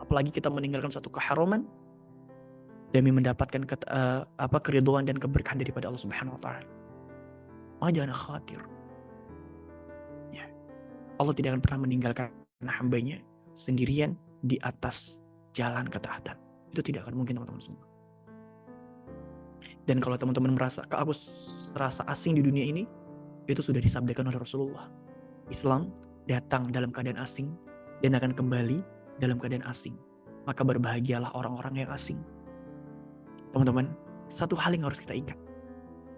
C: Apalagi kita meninggalkan satu keharaman demi mendapatkan keridhaan dan keberkahan daripada Allah Subhanahu wa taala. Maka jangan khawatir. Ya. Allah tidak akan pernah meninggalkan hambanya sendirian di atas jalan ketaatan. Itu tidak akan mungkin, teman-teman semua. Dan kalau teman-teman merasa, aku serasa asing di dunia ini, itu sudah disabdakan oleh Rasulullah. Islam datang dalam keadaan asing dan akan kembali dalam keadaan asing. Maka berbahagialah orang-orang yang asing. Teman-teman, satu hal yang harus kita ingat.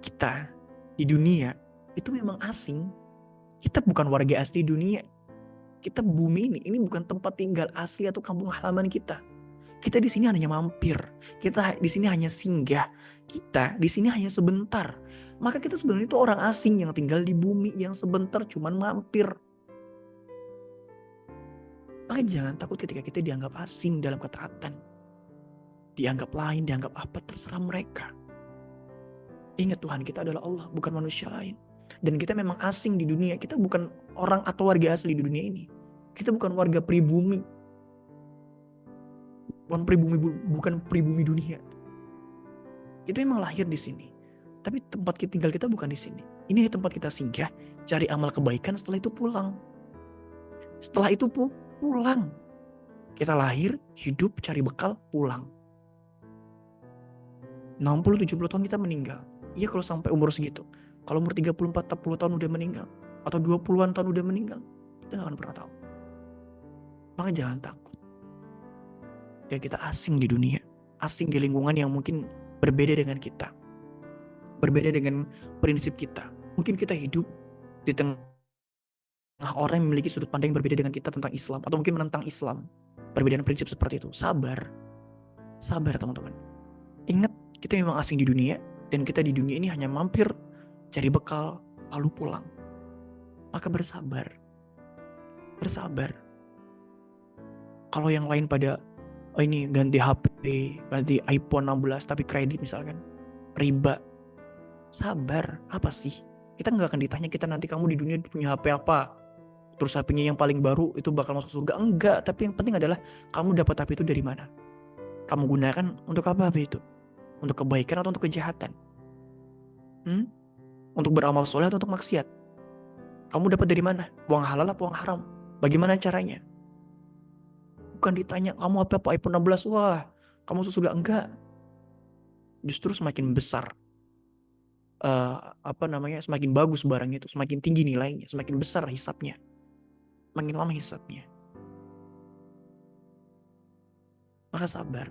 C: Kita di dunia itu memang asing. Kita bukan warga asli dunia. Kita bumi ini bukan tempat tinggal asli atau kampung halaman kita. Kita di sini hanya mampir. Kita di sini hanya singgah. Kita di sini hanya sebentar. Maka kita sebenarnya itu orang asing yang tinggal di bumi yang sebentar cuman mampir. Maka jangan takut ketika kita dianggap asing dalam ketaatan. Dianggap lain, dianggap apa, terserah mereka. Ingat Tuhan kita adalah Allah, bukan manusia lain. Dan kita memang asing di dunia. Kita bukan orang atau warga asli di dunia ini. Kita bukan warga pribumi. bukan pribumi dunia. Kita memang lahir di sini, tapi tempat tinggal kita bukan di sini. Ini tempat kita singgah, cari amal kebaikan, setelah itu pulang. Setelah itu pulang. Kita lahir, hidup, cari bekal, pulang. 60-70 tahun kita meninggal. Iya kalau sampai umur segitu. Kalau umur 34-40 tahun udah meninggal, atau 20-an tahun udah meninggal, kita gak akan pernah tahu. Maka jangan takut. Ya kita asing di dunia, asing di lingkungan yang mungkin berbeda dengan kita. Berbeda dengan prinsip kita. Mungkin kita hidup di tengah orang yang memiliki sudut pandang yang berbeda dengan kita tentang Islam, atau mungkin menentang Islam. Perbedaan prinsip seperti itu. Sabar teman-teman. Ingat, kita memang asing di dunia, dan kita di dunia ini hanya mampir, cari bekal, lalu pulang. Maka bersabar. Kalau yang lain pada ini ganti HP, ganti iPhone 16 tapi kredit misalkan, riba. Sabar, apa sih? Kita nggak akan ditanya kita nanti kamu di dunia punya HP apa, terus HP-nya yang paling baru itu bakal masuk surga. Enggak, tapi yang penting adalah kamu dapat HP itu dari mana? Kamu gunakan untuk apa HP itu? Untuk kebaikan atau untuk kejahatan? Untuk beramal soleh atau untuk maksiat? Kamu dapat dari mana? Uang halal apa uang haram? Bagaimana caranya? Bukan ditanya kamu apa iPhone 16, wah kamu masuk surga. Enggak. Justru semakin besar semakin bagus barang itu, semakin tinggi nilainya, semakin besar hisapnya, makin lama hisapnya. Maka sabar.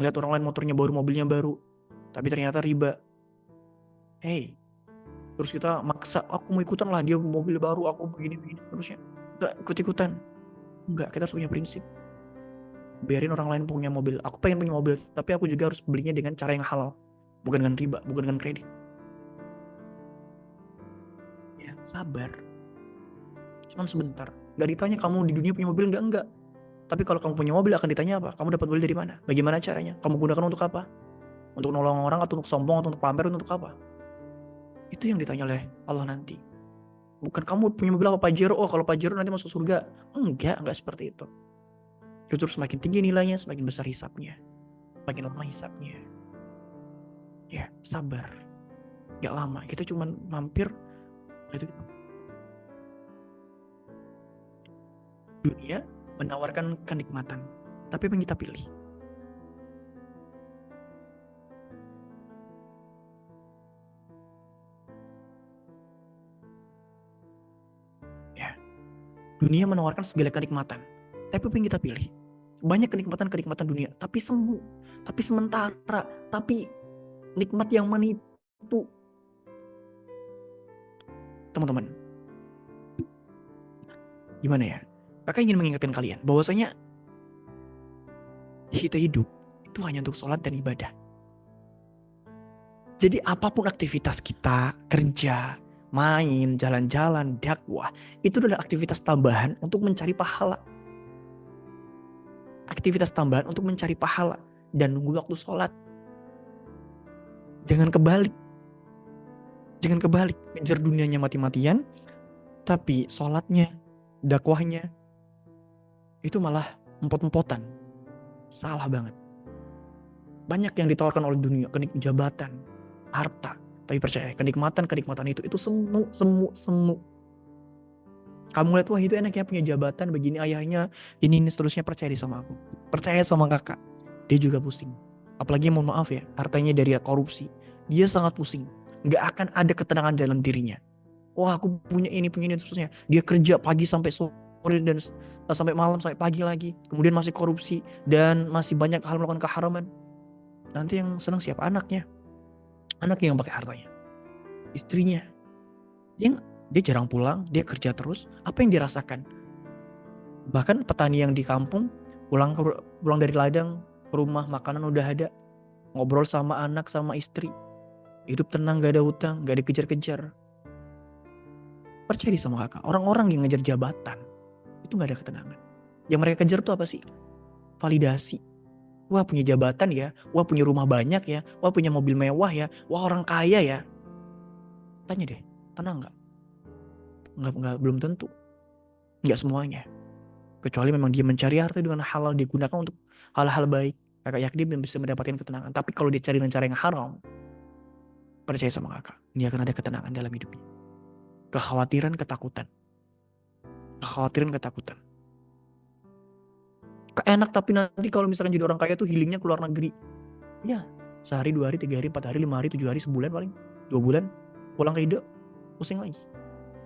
C: Melihat orang lain motornya baru, mobilnya baru, tapi ternyata riba. Terus kita maksa, aku mau ikutan lah, dia mobil baru, aku begini terusnya. Enggak ikut-ikutan. Enggak, kita harus punya prinsip. Biarin orang lain punya mobil. Aku pengen punya mobil, tapi aku juga harus belinya dengan cara yang halal, bukan dengan riba, bukan dengan kredit. Ya, sabar. Cuman sebentar. Gak ditanya kamu di dunia punya mobil enggak. Tapi kalau kamu punya mobil akan ditanya apa? Kamu dapat mobil dari mana? Bagaimana caranya? Kamu gunakan untuk apa? Untuk nolong orang atau untuk sombong atau untuk pamer, untuk apa? Itu yang ditanya oleh Allah nanti. Bukan kamu punya mobil apa Pajero, kalau Pajero nanti masuk surga. Enggak seperti itu. Justru semakin tinggi nilainya, semakin besar hisapnya, semakin lama hisapnya. Ya, sabar. Gak lama, kita cuma mampir. Itu dunia menawarkan kenikmatan, tapi apa yang kita pilih? Ya, dunia menawarkan segala kenikmatan, tapi apa yang kita pilih? Banyak kenikmatan dunia, tapi semu, tapi sementara, tapi nikmat yang menipu. Teman-teman, gimana ya? Kakak ingin mengingatkan kalian bahwasanya kita hidup itu hanya untuk sholat dan ibadah. Jadi apapun aktivitas kita, kerja, main, jalan-jalan, dakwah, itu adalah aktivitas tambahan untuk mencari pahala. Aktivitas tambahan untuk mencari pahala dan nunggu waktu sholat. Jangan kebalik, ngejar dunianya mati-matian, tapi sholatnya, dakwahnya, itu malah empot-empotan. Salah banget. Banyak yang ditawarkan oleh dunia, jabatan, harta, tapi percaya kenikmatan itu semu. Kamu lihat, wah itu enaknya punya jabatan begini, ayahnya ini seterusnya. Percaya sama aku, percaya sama kakak, dia juga pusing. Apalagi mohon maaf ya, hartanya dari korupsi, dia sangat pusing. Gak akan ada ketenangan dalam dirinya. Wah aku punya ini seterusnya. Dia kerja pagi sampai sore dan sampai malam, sampai pagi lagi, kemudian masih korupsi dan masih banyak hal melakukan keharaman. Nanti yang senang siapa? Anaknya yang pakai hartanya, istrinya. Dia jarang pulang, dia kerja terus. Apa yang dirasakan? Bahkan petani yang di kampung pulang dari ladang ke rumah, makanan udah ada, ngobrol sama anak sama istri, hidup tenang, gak ada hutang, gak dikejar-kejar. Percaya sama kakak, orang-orang yang ngejar jabatan itu gak ada ketenangan. Yang mereka kejar tuh apa sih? Validasi. Wah punya jabatan ya, wah punya rumah banyak ya, wah punya mobil mewah ya, wah orang kaya ya. Tanya deh, tenang gak? Enggak, belum tentu. Enggak semuanya. Kecuali memang dia mencari harta dengan halal, dia gunakan untuk hal-hal baik, kakak yakin dia bisa mendapatkan ketenangan. Tapi kalau dia cari dengan cara yang haram, percaya sama kakak, dia akan ada ketenangan dalam hidupnya. Kekhawatiran, ketakutan. Kekhawatiran, ketakutan. Enak tapi nanti kalau misalkan jadi orang kaya tuh healingnya keluar negeri. Ya, sehari, 2 hari, 3 hari, 4 hari, 5 hari, 7 hari, sebulan paling. 2 bulan, pulang ke hidup, pusing lagi.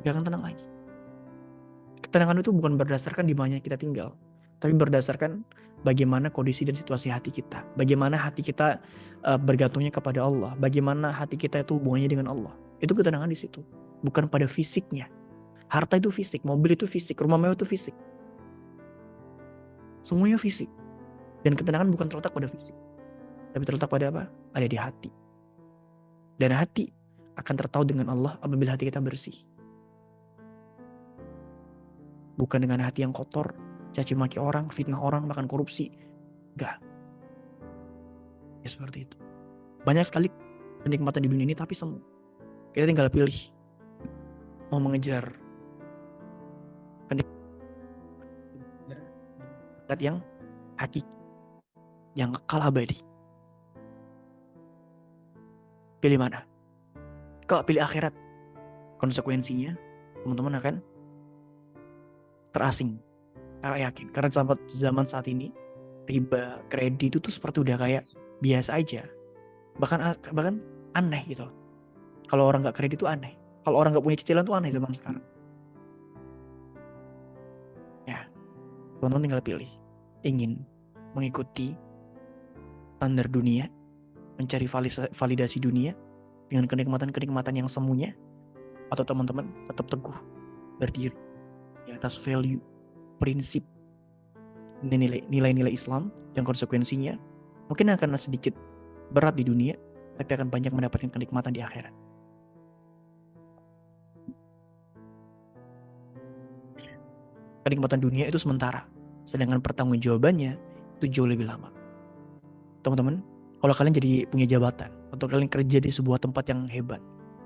C: Gak akan tenang lagi. Ketenangan itu bukan berdasarkan di mana kita tinggal, tapi berdasarkan bagaimana kondisi dan situasi hati kita. Bagaimana hati kita bergantungnya kepada Allah. Bagaimana hati kita itu hubungannya dengan Allah. Itu ketenangan di situ. Bukan pada fisiknya. Harta itu fisik, mobil itu fisik, rumah mewah itu fisik. Semuanya fisik. Dan ketenangan bukan terletak pada fisik, tapi terletak pada apa? Ada di hati. Dan hati akan tertahu dengan Allah apabila hati kita bersih. Bukan dengan hati yang kotor, caci maki orang, fitnah orang, makan korupsi. Enggak. Ya seperti itu. Banyak sekali kenikmatan di dunia ini tapi semu. Kita tinggal pilih mau mengejar kenikmatan yang hakiki, yang kekal abadi. Pilih mana? Kalau pilih akhirat, konsekuensinya teman-teman akan terasing. Kakak yakin. Karena zaman saat ini riba, kredit itu tuh seperti udah kayak biasa aja. Bahkan aneh gitu. Kalau orang gak kredit tuh aneh. Kalau orang gak punya cicilan tuh aneh zaman sekarang. Ya, teman-teman tinggal pilih. Ingin mengikuti standar dunia, mencari validasi dunia dengan kenikmatan-kenikmatan yang semuanya, atau teman-teman tetap teguh berdiri di atas value, prinsip, nilai-nilai Islam yang konsekuensinya mungkin akan sedikit berat di dunia, tapi akan banyak mendapatkan kenikmatan di akhirat. Kenikmatan dunia itu sementara, sedangkan pertanggungjawabannya itu jauh lebih lama. Teman-teman, kalau kalian jadi punya jabatan, atau kalian kerja di sebuah tempat yang hebat,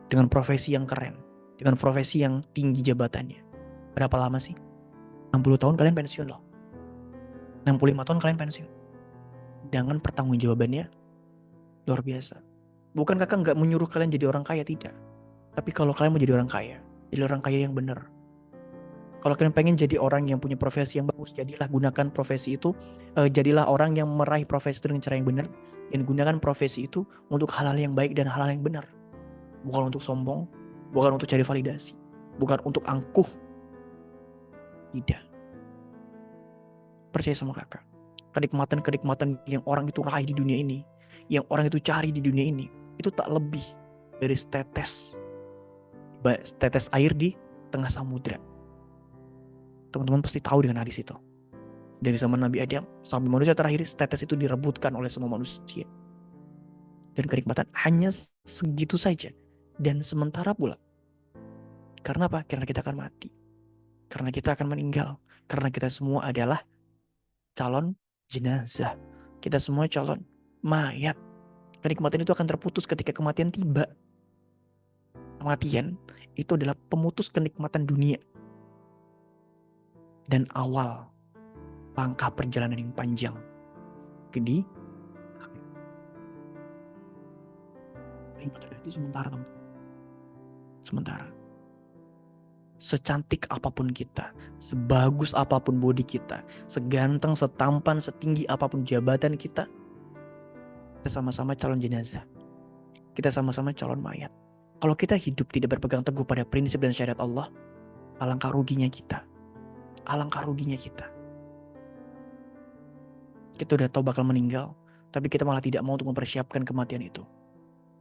C: dengan profesi yang keren, dengan profesi yang tinggi jabatannya, berapa lama sih? 60 tahun kalian pensiun loh. 65 tahun kalian pensiun. Dengan pertanggungjawabannya luar biasa. Bukan kakak nggak menyuruh kalian jadi orang kaya, tidak. Tapi kalau kalian mau jadi orang kaya, jadi orang kaya yang benar. Kalau kalian pengen jadi orang yang punya profesi yang bagus, jadilah gunakan profesi itu, jadilah orang yang meraih profesi itu dengan cara yang benar, dan gunakan profesi itu untuk hal-hal yang baik dan hal-hal yang benar. Bukan untuk sombong, bukan untuk cari validasi, bukan untuk angkuh. Tidak. Percaya sama kakak. Kenikmatan-kenikmatan yang orang itu raih di dunia ini, yang orang itu cari di dunia ini, itu tak lebih dari setetes air di tengah samudra. Teman-teman pasti tahu dengan hadis itu. Dari zaman Nabi Adam sampai manusia terakhir, setetes itu direbutkan oleh semua manusia. Dan kenikmatan hanya segitu saja. Dan sementara pula. Karena apa? Karena kita akan mati. Karena kita akan meninggal. Karena kita semua adalah calon jenazah. Kita semua calon mayat. Kenikmatan itu akan terputus ketika kematian tiba. Kematian itu adalah pemutus kenikmatan dunia. Dan awal langkah perjalanan yang panjang. Jadi kenikmatan itu sementara, teman-teman. Sementara. Secantik apapun kita, sebagus apapun bodi kita, seganteng, setampan, setinggi apapun jabatan kita sama-sama calon jenazah. Kita sama-sama calon mayat. Kalau kita hidup tidak berpegang teguh pada prinsip dan syariat Allah, alangkah ruginya kita. Alangkah ruginya kita. Kita udah tahu bakal meninggal, tapi kita malah tidak mau untuk mempersiapkan kematian itu.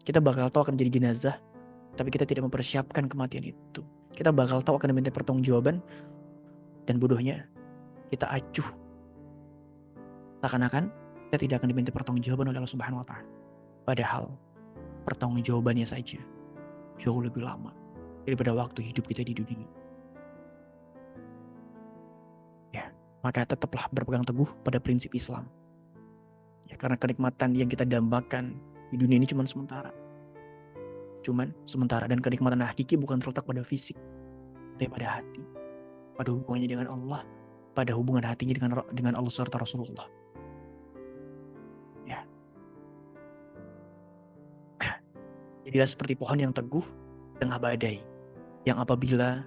C: Kita bakal tahu akan jadi jenazah, tapi kita tidak mempersiapkan kematian itu. Kita bakal tahu akan diminta pertanggungjawaban, dan bodohnya kita acuh. Seakan-akan kita tidak akan diminta pertanggungjawaban oleh Allah Subhanahu wa Ta'ala. Padahal pertanggungjawabannya saja jauh lebih lama daripada waktu hidup kita di dunia. Ya, maka tetaplah berpegang teguh pada prinsip Islam. Ya, karena kenikmatan yang kita dambakan di dunia ini cuma sementara. Dan kenikmatan hakiki bukan terletak pada fisik, tapi pada hati, pada hubungannya dengan Allah, pada hubungan hatinya dengan Allah serta Rasulullah. Jadilah seperti pohon yang teguh di tengah badai, yang apabila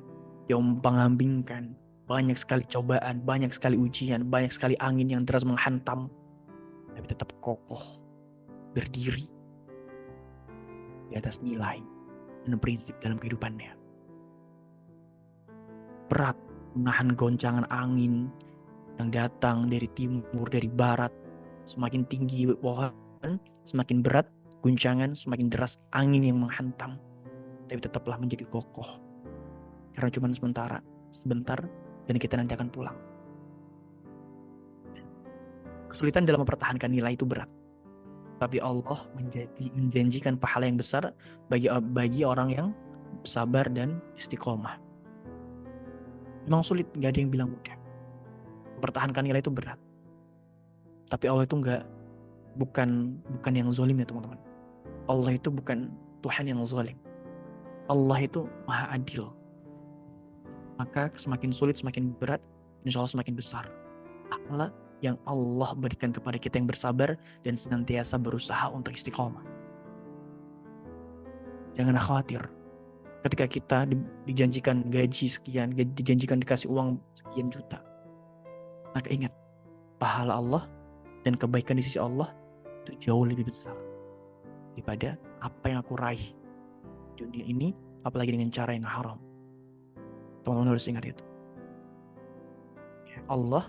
C: diombang-ambingkan, banyak sekali cobaan, banyak sekali ujian, banyak sekali angin yang deras menghantam, tapi tetap kokoh, berdiri di atas nilai dan prinsip dalam kehidupannya. Berat menahan goncangan angin yang datang dari timur, dari barat. Semakin tinggi pohon, semakin berat guncangan, semakin deras angin yang menghantam. Tapi tetaplah menjadi kokoh. Karena cuma sebentar, dan kita nanti akan pulang. Kesulitan dalam mempertahankan nilai itu berat. Tapi Allah menjanjikan pahala yang besar bagi orang yang sabar dan istiqomah. Memang sulit, gak ada yang bilang mudah. Mempertahankan nilai itu berat. Tapi Allah itu bukan yang zalim ya teman-teman. Allah itu bukan Tuhan yang zalim. Allah itu maha adil. Maka semakin sulit, semakin berat, insya Allah semakin besar pahala yang Allah berikan kepada kita yang bersabar dan senantiasa berusaha untuk istiqomah. Jangan khawatir ketika kita dijanjikan gaji sekian, dijanjikan dikasih uang sekian juta. Maka ingat, pahala Allah dan kebaikan di sisi Allah itu jauh lebih besar daripada apa yang aku raih di dunia ini, apalagi dengan cara yang haram. Teman-teman harus ingat itu. Allah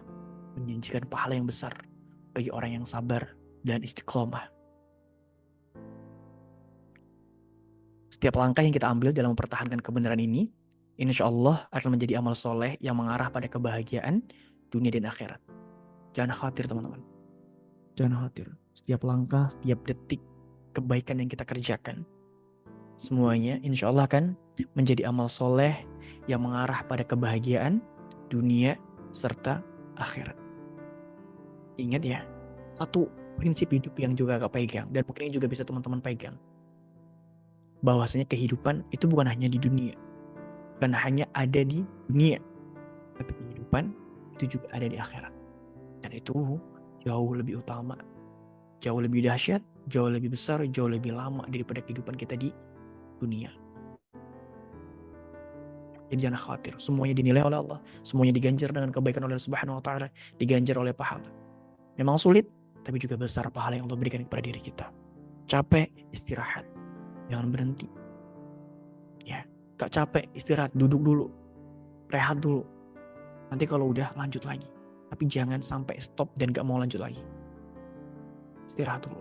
C: menjanjikan pahala yang besar bagi orang yang sabar dan istiqomah. Setiap langkah yang kita ambil dalam mempertahankan kebenaran ini, insya Allah akan menjadi amal soleh yang mengarah pada kebahagiaan dunia dan akhirat. Jangan khawatir teman-teman. Jangan khawatir. Setiap langkah, setiap detik kebaikan yang kita kerjakan, semuanya insya Allah akan menjadi amal soleh yang mengarah pada kebahagiaan dunia serta akhirat. Ingat ya, satu prinsip hidup yang juga agak pegang, dan mungkin ini juga bisa teman-teman pegang, bahwasanya kehidupan itu bukan hanya di dunia, bukan hanya ada di dunia, tapi kehidupan itu juga ada di akhirat. Dan itu jauh lebih utama, jauh lebih dahsyat, jauh lebih besar, jauh lebih lama daripada kehidupan kita di dunia. Jadi jangan khawatir, semuanya dinilai oleh Allah, semuanya diganjar dengan kebaikan oleh Allah Subhanahu wa Ta'ala, diganjar oleh pahala. Memang sulit, tapi juga besar pahala yang Allah berikan kepada diri kita. Capek, istirahat, jangan berhenti. Ya, gak capek, istirahat, duduk dulu, rehat dulu. Nanti kalau udah lanjut lagi, tapi jangan sampai stop dan gak mau lanjut lagi. Istirahat dulu.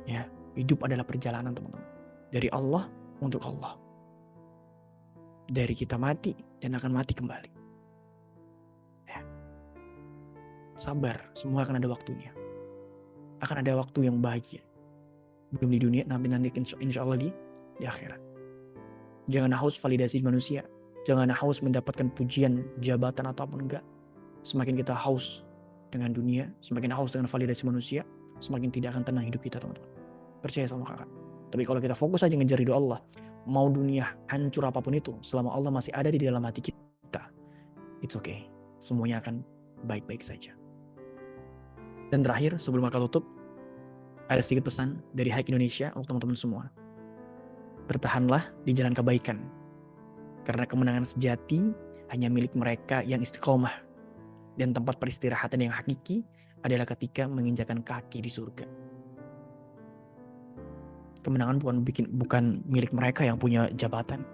C: Ya, hidup adalah perjalanan teman-teman, dari Allah untuk Allah. Dari kita mati dan akan mati kembali. Ya. Sabar, semua akan ada waktunya. Akan ada waktu yang bahagia. Belum di dunia, nanti insya Allah di akhirat. Jangan haus validasi manusia. Jangan haus mendapatkan pujian, jabatan ataupun enggak. Semakin kita haus dengan dunia, semakin haus dengan validasi manusia, semakin tidak akan tenang hidup kita teman-teman. Percaya sama kakak. Tapi kalau kita fokus aja ngejar ridho Allah, mau dunia hancur apapun itu, selama Allah masih ada di dalam hati kita, it's okay. Semuanya akan baik-baik saja. Dan terakhir, sebelum kakak tutup, ada sedikit pesan dari Hike Indonesia untuk teman-teman semua. Bertahanlah di jalan kebaikan, karena kemenangan sejati hanya milik mereka yang istiqomah, dan tempat peristirahatan yang hakiki adalah ketika menginjakan kaki di surga. Kemenangan bukan milik mereka yang punya jabatan,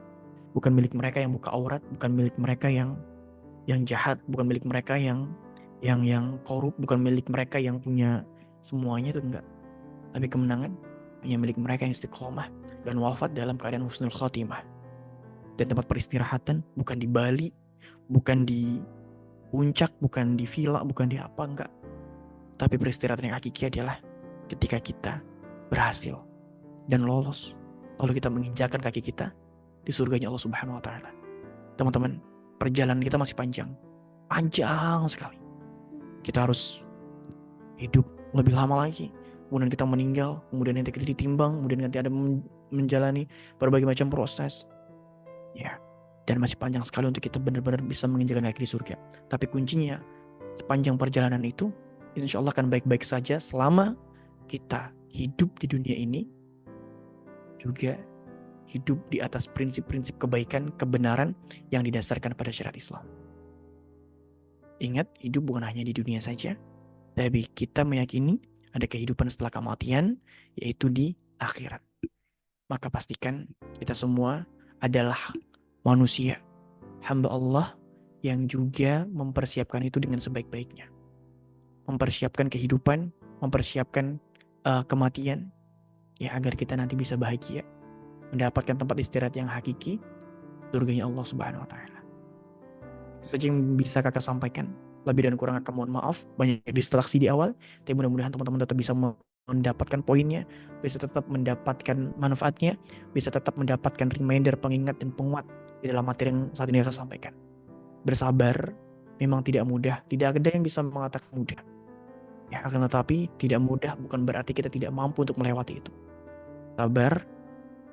C: bukan milik mereka yang buka aurat, bukan milik mereka yang jahat, bukan milik mereka yang korup, bukan milik mereka yang punya semuanya, itu enggak. Tapi kemenangan hanya milik mereka yang istiqomah dan wafat dalam keadaan husnul khotimah. Dan tempat peristirahatan bukan di Bali, bukan di puncak, bukan di villa, bukan di apa, enggak. Tapi peristirahatan yang hakiki adalah ketika kita berhasil dan lolos, lalu kita menginjakan kaki kita di surganya Allah Subhanahu wa Ta'ala. Teman-teman, perjalanan kita masih panjang sekali. Kita harus hidup lebih lama lagi, kemudian kita meninggal, kemudian nanti kita ditimbang, kemudian nanti ada menjalani berbagai macam proses, ya. Dan masih panjang sekali untuk kita benar-benar bisa menginjakan kaki di surga. Tapi kuncinya, sepanjang perjalanan itu, insya Allah akan baik-baik saja selama kita hidup di dunia ini juga hidup di atas prinsip-prinsip kebaikan, kebenaran yang didasarkan pada syariat Islam. Ingat, hidup bukan hanya di dunia saja, tapi kita meyakini ada kehidupan setelah kematian, yaitu di akhirat. Maka pastikan kita semua adalah manusia, hamba Allah yang juga mempersiapkan itu dengan sebaik-baiknya. Mempersiapkan kehidupan, mempersiapkan kematian, ya agar kita nanti bisa bahagia, mendapatkan tempat istirahat yang hakiki, surganya Allah Subhanahu wa Ta'ala. Itu saja yang bisa kakak sampaikan. Lebih dan kurang kakak mohon maaf, banyak distraksi di awal, tapi mudah-mudahan teman-teman tetap bisa mendapatkan poinnya, bisa tetap mendapatkan manfaatnya, bisa tetap mendapatkan reminder, pengingat dan penguat di dalam materi yang saat ini kakak sampaikan. Bersabar memang tidak mudah, tidak ada yang bisa mengatakan mudah. Ya, akan tetapi tidak mudah bukan berarti kita tidak mampu untuk melewati itu. Sabar,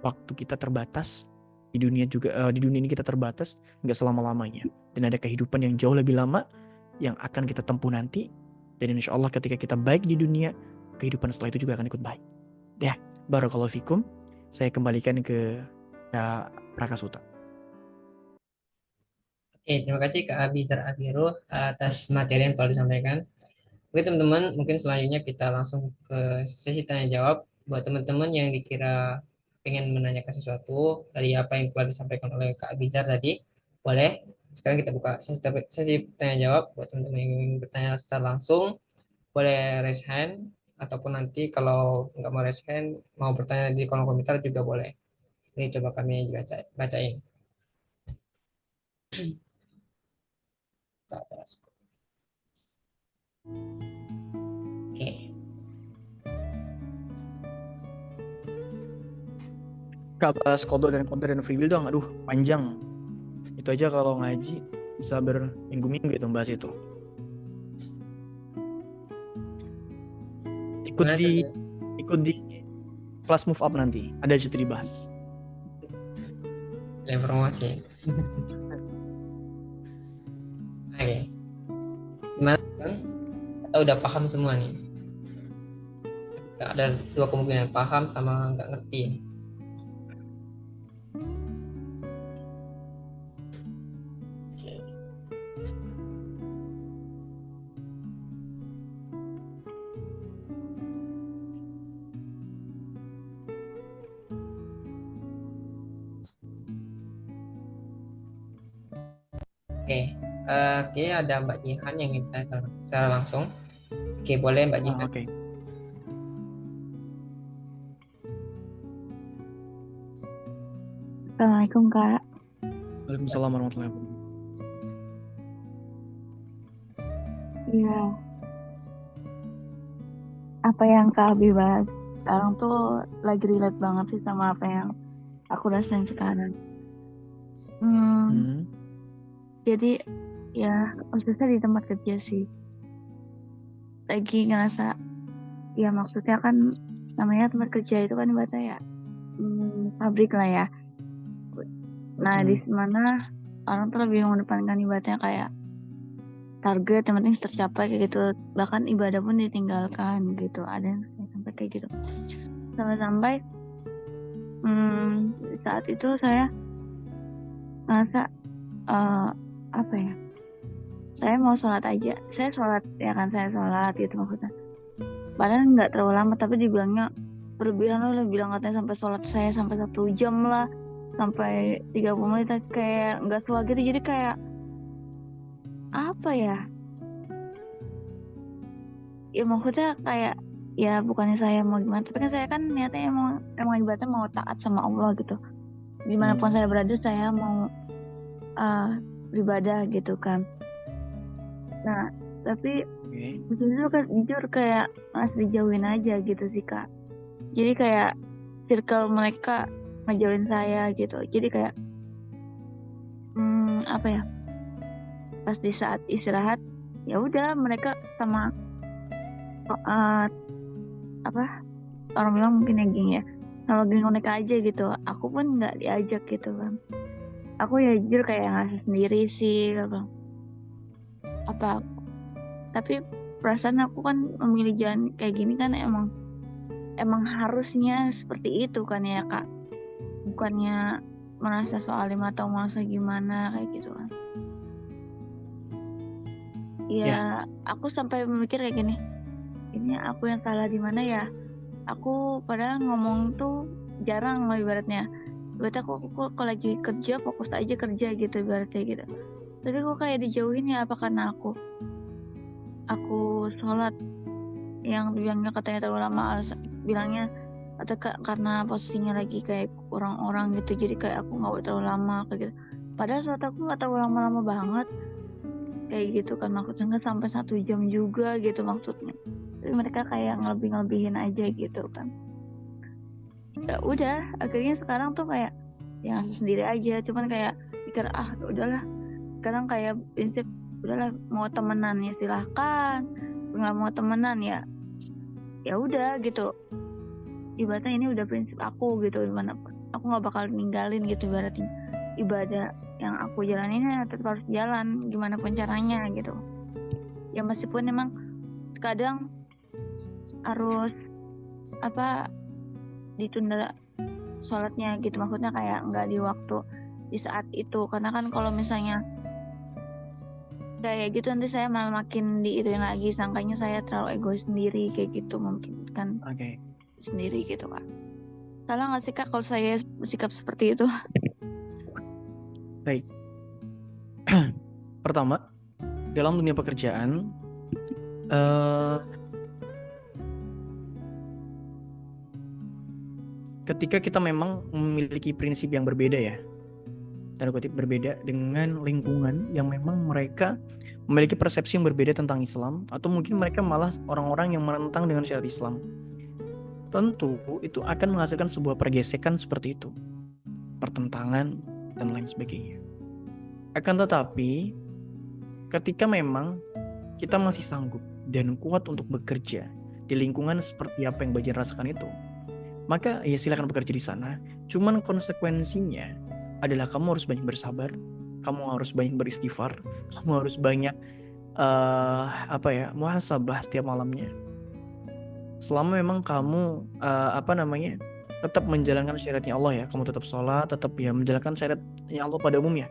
C: waktu kita terbatas, di dunia ini kita terbatas, nggak selama-lamanya. Dan ada kehidupan yang jauh lebih lama yang akan kita tempuh nanti. Dan insya Allah ketika kita baik di dunia, kehidupan setelah itu juga akan ikut baik. Ya, barakallahu fikum. Saya kembalikan ke Kak Prakasuta.
A: Oke, terima kasih Kak Abizar Abiru atas materi yang telah disampaikan. Oke teman-teman, mungkin selanjutnya kita langsung ke sesi tanya jawab. Buat teman-teman yang dikira pengen menanyakan sesuatu dari apa yang telah disampaikan oleh Kak Abizar tadi, boleh. Sekarang kita buka sesi tanya jawab. Buat teman-teman yang ingin bertanya secara langsung, boleh raise hand. Ataupun nanti kalau nggak mau raise hand, mau bertanya di kolom komentar juga boleh. Ini coba kami bacain. Oke.
C: Kak, bahas qadar dan free will dong, aduh panjang. Itu aja kalau ngaji bisa berminggu-minggu itu bahas itu. Ikut di kelas move up nanti, ada cerita dibahas.
A: Informasi. Oke. Gimana kan? Kita udah paham semua nih. Ada dua kemungkinan, paham sama nggak ngerti. Oke, ada Mbak Jihan yang ingin bertanya secara langsung. Oke, boleh Mbak Jihan.
C: Oke.
D: Assalamualaikum Kak.
C: Waalaikumsalam warahmatullahi wabarakatuh.
D: Iya. Apa yang Kak Abi bahas sekarang tuh lagi relate banget sih sama apa yang aku rasain sekarang. Jadi ya khususnya di tempat kerja sih. Lagi ngerasa, ya maksudnya kan namanya tempat kerja itu kan ibaratnya ya pabrik lah ya. Nah di mana orang tuh lebih mengedepankan ibaratnya kayak target yang penting tercapai kayak gitu, bahkan ibadah pun ditinggalkan gitu, ada yang sampai kayak gitu. Sampai saat itu saya merasa apa ya, saya mau sholat aja, saya sholat ya kan, saya sholat gitu maksudnya, padahal nggak terlalu lama tapi dibilangnya berlebihan loh, bilang katanya sampai sholat saya sampai 1 jam lah, sampai 30 menit kayak nggak suah gitu. Jadi kayak apa ya, ya maksudnya kayak ya bukannya saya mau gimana, tapi kan saya kan niatnya emang ibaratnya mau taat sama Allah gitu, dimanapun saya berada saya mau beribadah gitu kan. Nah tapi jujur kayak masih dijauhin aja gitu sih Kak. Jadi kayak circle mereka ngejauhin saya gitu. Jadi kayak apa ya, pas di saat istirahat ya udah mereka sama orang bilang mungkin geng ya, sama geng mereka aja gitu. Aku pun nggak diajak gitu kan. Aku ya jujur kayak ngerasa sendiri sih gitu. Tapi perasaan aku kan memilih jalan kayak gini kan emang harusnya seperti itu kan ya Kak. bukannya merasa soalim atau merasa gimana kayak gitu kan. Ya aku sampai memikir kayak gini, ini aku yang salah di mana ya? Aku padahal ngomong tuh jarang lah ibaratnya. Berarti aku kalau lagi kerja fokus aja kerja gitu ibaratnya gitu. Tapi kok kayak dijauhin ya, apa karena aku sholat yang bilangnya katanya terlalu lama, bilangnya atau karena posisinya lagi kayak orang-orang gitu, jadi kayak aku nggak boleh terlalu lama kayak gitu. Padahal sholat aku nggak terlalu lama-lama banget kayak gitu kan, maksudnya nggak sampai 1 jam juga gitu maksudnya. Tapi mereka kayak ngelebih-ngelebihin aja gitu kan. Ya udah, akhirnya sekarang tuh kayak yang sendiri aja, cuman kayak pikir udahlah. Sekarang kayak prinsip udahlah, mau temenan ya silahkan, nggak mau temenan ya udah gitu. Ibaratnya ini udah prinsip aku gitu, gimana aku nggak bakal ninggalin gitu ibaratnya. Ibadah yang aku jalanin ya tetap harus jalan gimana pun caranya gitu. Ya meskipun emang kadang harus ditunda sholatnya gitu, maksudnya kayak nggak di waktu di saat itu, karena kan kalau misalnya kayak gitu nanti saya malah makin diituin lagi, sangkanya saya terlalu egois sendiri kayak gitu, mungkin kan sendiri gitu kan. Salah nggak sih Kak kalau saya bersikap seperti itu?
C: Baik. Pertama, dalam dunia pekerjaan, ketika kita memang memiliki prinsip yang berbeda ya, tanda kutip berbeda dengan lingkungan yang memang mereka memiliki persepsi yang berbeda tentang Islam, atau mungkin mereka malah orang-orang yang menentang dengan syariat Islam, tentu itu akan menghasilkan sebuah pergesekan seperti itu, pertentangan dan lain sebagainya. Akan tetapi ketika memang kita masih sanggup dan kuat untuk bekerja di lingkungan seperti apa yang Bajian rasakan itu, maka ya silakan bekerja di sana. Cuman konsekuensinya adalah kamu harus banyak bersabar, kamu harus banyak beristighfar, kamu harus banyak muhasabah setiap malamnya. Selama memang kamu tetap menjalankan syariatnya Allah ya, kamu tetap sholat, tetap ya menjalankan syariatnya Allah pada umumnya,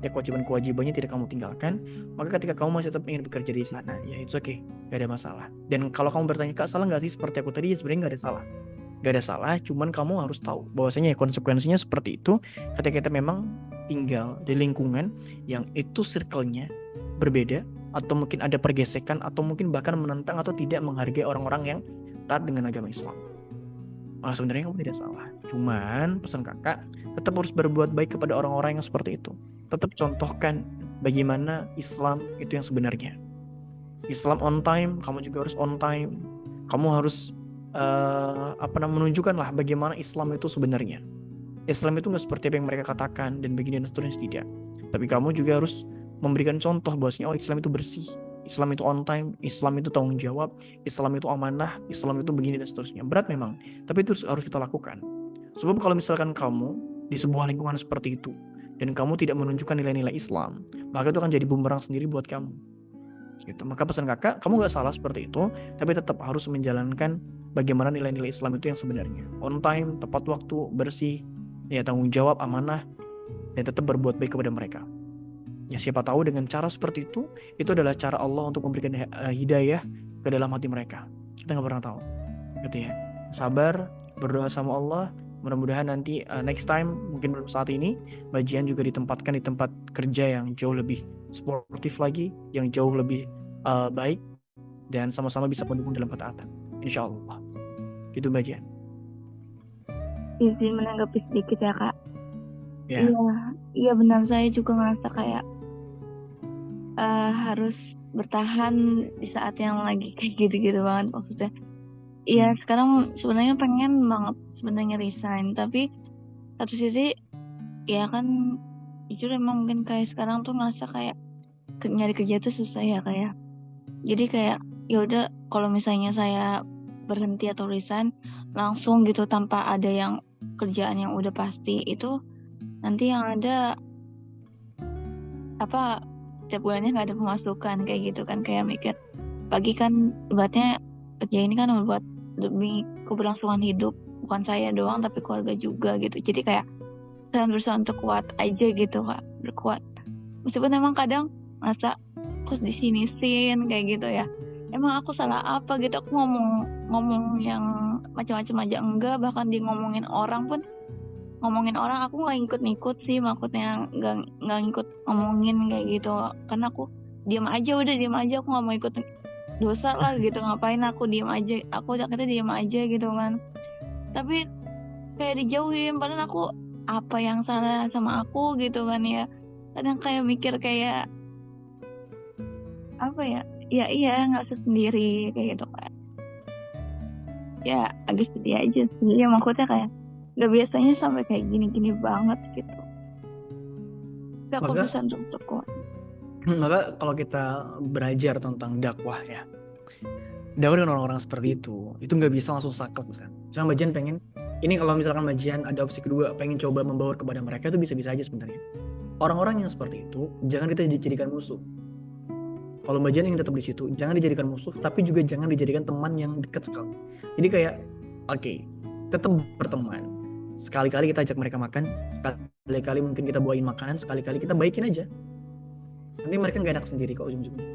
C: ya kewajiban-kewajibannya tidak kamu tinggalkan, maka ketika kamu masih tetap ingin bekerja di sana, ya it's okay, gak ada masalah. Dan kalau kamu bertanya, Kak salah gak sih seperti aku tadi, ya sebenarnya gak ada salah, cuman kamu harus tahu bahwasanya ya konsekuensinya seperti itu ketika kita memang tinggal di lingkungan yang itu circle-nya berbeda, atau mungkin ada pergesekan, atau mungkin bahkan menentang atau tidak menghargai orang-orang yang taat dengan agama Islam. Maka sebenarnya kamu tidak salah, cuman pesan kakak tetap harus berbuat baik kepada orang-orang yang seperti itu. Tetap contohkan bagaimana Islam itu yang sebenarnya. Islam on time, kamu juga harus on time. Kamu harus menunjukkan lah bagaimana Islam itu sebenarnya. Islam itu nggak seperti apa yang mereka katakan dan begini dan seterusnya, tidak. Tapi kamu juga harus memberikan contoh bahwasanya Islam itu bersih, Islam itu on time, Islam itu tanggung jawab, Islam itu amanah, Islam itu begini dan seterusnya. Berat memang, tapi itu harus kita lakukan. Sebab kalau misalkan kamu di sebuah lingkungan seperti itu dan kamu tidak menunjukkan nilai-nilai Islam, maka itu akan jadi bumerang sendiri buat kamu. Gitu. Maka pesan kakak, kamu nggak salah seperti itu, tapi tetap harus menjalankan bagaimana nilai-nilai Islam itu yang sebenarnya. On time, tepat waktu, bersih, ya tanggung jawab, amanah, dan tetap berbuat baik kepada mereka. Ya siapa tahu dengan cara seperti itu adalah cara Allah untuk memberikan hidayah ke dalam hati mereka. Kita nggak pernah tahu, gitu ya. Sabar, berdoa sama Allah. Mudah-mudahan nanti next time, mungkin belum saat ini, Bajian juga ditempatkan di tempat kerja yang jauh lebih sportif lagi, yang jauh lebih baik, dan sama-sama bisa mendukung dalam ketaatan. Insya Allah. Gitu Bajian.
D: Izin menanggapi sedikit ya Kak.
C: Ya.
D: Iya benar, saya juga ngerasa kayak harus bertahan di saat yang lagi kayak gitu-gitu banget maksudnya. Iya sekarang sebenarnya pengen banget sebenarnya resign, tapi satu sisi ya kan jujur emang mungkin kayak sekarang tuh ngerasa kayak nyari kerja tuh susah ya kayak. Jadi kayak ya udah kalau misalnya saya berhenti atau resign langsung gitu tanpa ada yang kerjaan yang udah pasti, itu nanti yang ada setiap bulannya nggak ada pemasukan kayak gitu kan, kayak mikir pagi kan ibaratnya kerja ini kan membuat demi keberlangsungan hidup bukan saya doang tapi keluarga juga gitu. Jadi kayak saya berusaha untuk kuat aja gitu Kak, berkuat. Meskipun emang kadang merasa kok disinisin kayak gitu ya. Emang aku salah apa gitu, aku ngomong yang macam-macam aja enggak, bahkan di ngomongin orang pun, ngomongin orang aku nggak ngikut-ngikut sih, maksudnya nggak ngikut ngomongin kayak gitu, karena aku diam aja, udah diam aja, aku nggak mau ikut dosa lah gitu, ngapain aku diam aja, aku akhirnya diam aja gitu kan. Tapi kayak dijauhin, padahal aku apa yang salah sama aku gitu kan ya. Kadang kayak mikir kayak apa ya, ya iya nggak usah sendiri kayak gitu kan. Ya agak sedih aja sih ya, maksudnya kayak nggak biasanya sampai kayak gini-gini banget gitu. Gak aku
C: Maka
D: bisa untuk kuat.
C: maka kalau kita belajar tentang dakwah ya, dakwah dengan orang-orang seperti itu nggak bisa langsung saklek misalkan. Misalkan Bajian pengen, ini kalau misalkan Bajian ada opsi kedua, pengen coba membaur kepada mereka, itu bisa-bisa aja sebenarnya. Orang-orang yang seperti itu jangan kita jadikan musuh. Kalau Bajian ingin tetap di situ, jangan dijadikan musuh, tapi juga jangan dijadikan teman yang dekat sekali. Jadi kayak, oke, tetap berteman. Sekali-kali kita ajak mereka makan, sekali-kali mungkin kita bawain makanan, sekali-kali kita baikin aja. Nanti mereka nggak enak sendiri kok ujung-ujungnya.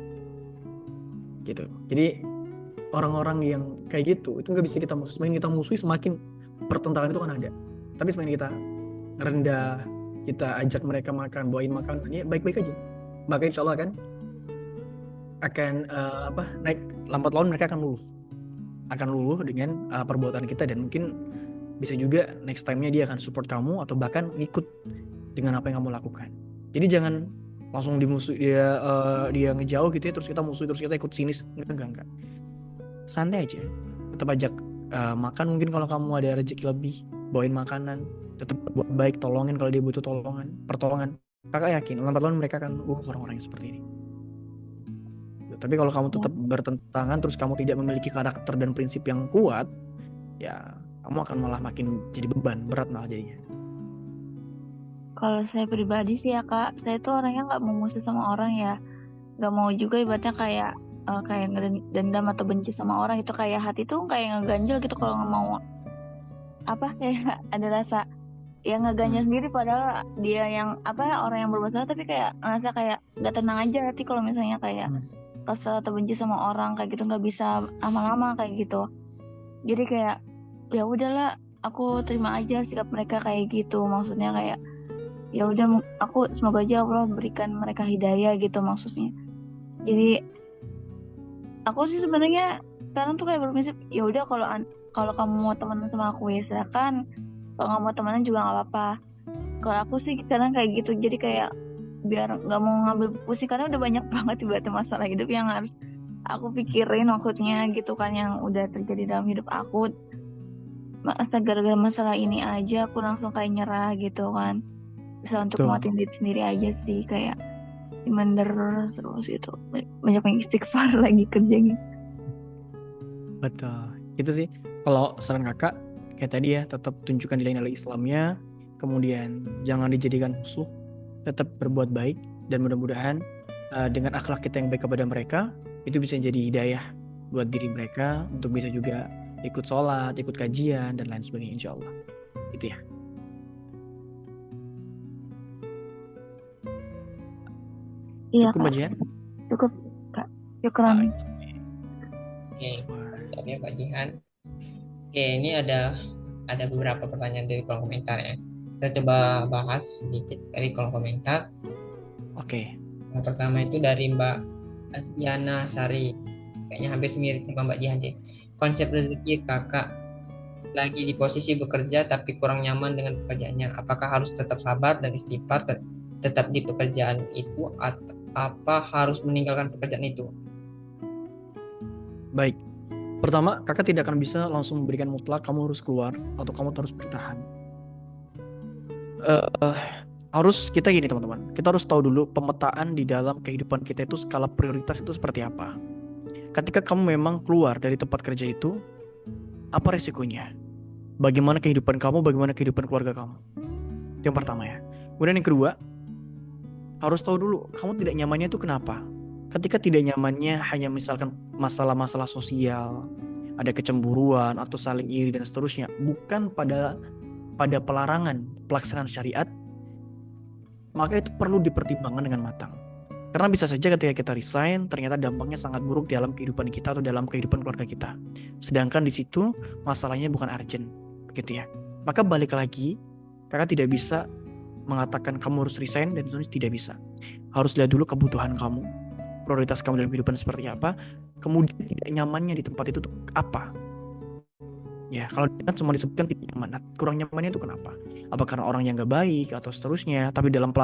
C: Gitu. Jadi orang-orang yang kayak gitu itu nggak bisa kita musuh. Semakin kita musuhi, semakin pertentangan itu kan ada. Tapi semakin kita rendah, kita ajak mereka makan, bawain makanan, ya baik-baik aja. Maka insya Allah akan naik, lambat laun mereka akan luluh dengan perbuatan kita, dan mungkin bisa juga next time-nya dia akan support kamu atau bahkan ngikut dengan apa yang kamu lakukan. Jadi jangan langsung dia ngejauh gitu ya, terus kita musuh, terus kita ikut sinis. Enggak. Santai aja, tetap ajak makan, mungkin kalau kamu ada rezeki lebih, bawain makanan, tetap buat baik, tolongin kalau dia butuh pertolongan. Kakak yakin lambat laun mereka akan orang-orang yang seperti ini. Tapi kalau kamu tetap bertentangan, terus kamu tidak memiliki karakter dan prinsip yang kuat, ya kamu akan malah makin jadi beban, berat malah jadinya.
D: Kalau saya pribadi sih ya Kak, saya tuh orangnya nggak mau musuh sama orang ya, nggak mau juga ibaratnya kayak ngedendam atau benci sama orang, itu kayak hati tuh kayak ngeganjel gitu kalau nggak mau kayak ada rasa yang ngeganjel sendiri, padahal dia yang orang yang berbuat salah, tapi kayak ngerasa kayak nggak tenang aja hati kalau misalnya kayak kesel atau benci sama orang kayak gitu, nggak bisa lama-lama kayak gitu. Jadi kayak ya udahlah, aku terima aja sikap mereka kayak gitu, maksudnya kayak ya udah, aku semoga aja Allah berikan mereka hidayah gitu maksudnya. Jadi aku sih sebenarnya sekarang tuh kayak berprinsip ya udah, kalau kamu mau temenan sama aku ya silakan, kalau nggak mau temenan juga nggak apa-apa. Kalau aku sih sekarang kayak gitu, jadi kayak biar nggak mau ngambil pusing, karena udah banyak banget ibaratnya masalah hidup yang harus aku pikirin maksudnya gitu kan, yang udah terjadi dalam hidup aku. Masa gara-gara masalah ini aja aku langsung kayak nyerah gitu kan. Bisa untuk nguatin diri sendiri aja sih, kayak minder terus itu, banyak yang istighfar lagi kerjanya.
C: Betul, itu sih kalau saran kakak kayak tadi ya, tetap tunjukkan nilai-nilai Islamnya, kemudian jangan dijadikan musuh, tetap berbuat baik, dan mudah-mudahan dengan akhlak kita yang baik kepada mereka itu bisa jadi hidayah buat diri mereka untuk bisa juga ikut sholat, ikut kajian dan lain sebagainya, insya Allah. Itu ya.
D: Iya,
C: cukup Bajian?
D: Cukup Kak, syukran.
A: Oke, ya Pak Jihan. Oke, ini ada beberapa pertanyaan dari kolom komentar ya. Kita coba bahas sedikit dari kolom komentar.
C: Oke.
A: Yang pertama itu dari Mbak Asdiana Sari. Kayaknya hampir mirip sama Mbak Jihan deh. Konsep rezeki kakak lagi di posisi bekerja tapi kurang nyaman dengan pekerjaannya. Apakah harus tetap sabar dan istighfar tetap di pekerjaan itu, atau apa harus meninggalkan pekerjaan itu?
C: Baik. Pertama, kakak tidak akan bisa langsung memberikan mutlak kamu harus keluar atau kamu harus bertahan. Kita gini teman-teman, kita harus tahu dulu pemetaan di dalam kehidupan kita itu, skala prioritas itu seperti apa. Ketika kamu memang keluar dari tempat kerja itu, apa resikonya? Bagaimana kehidupan kamu, bagaimana kehidupan keluarga kamu? Itu yang pertama ya. Kemudian yang kedua, harus tahu dulu kamu tidak nyamannya itu kenapa. Ketika tidak nyamannya hanya misalkan masalah-masalah sosial, ada kecemburuan atau saling iri dan seterusnya, bukan pada pelarangan pelaksanaan syariat, maka itu perlu dipertimbangkan dengan matang. Karena bisa saja ketika kita resign, ternyata dampaknya sangat buruk dalam kehidupan kita atau dalam kehidupan keluarga kita. Sedangkan di situ masalahnya bukan urgent, gitu ya. Maka balik lagi, kakak tidak bisa mengatakan kamu harus resign dan seterusnya, tidak bisa. Harus lihat dulu kebutuhan kamu, prioritas kamu dalam kehidupan seperti apa, kemudian tidak nyamannya di tempat itu tuh apa. Ya, kalau kan cuma disebutkan tidak nyaman, kurang nyamannya itu kenapa? Apa karena orang yang gak baik atau seterusnya? Tapi dalam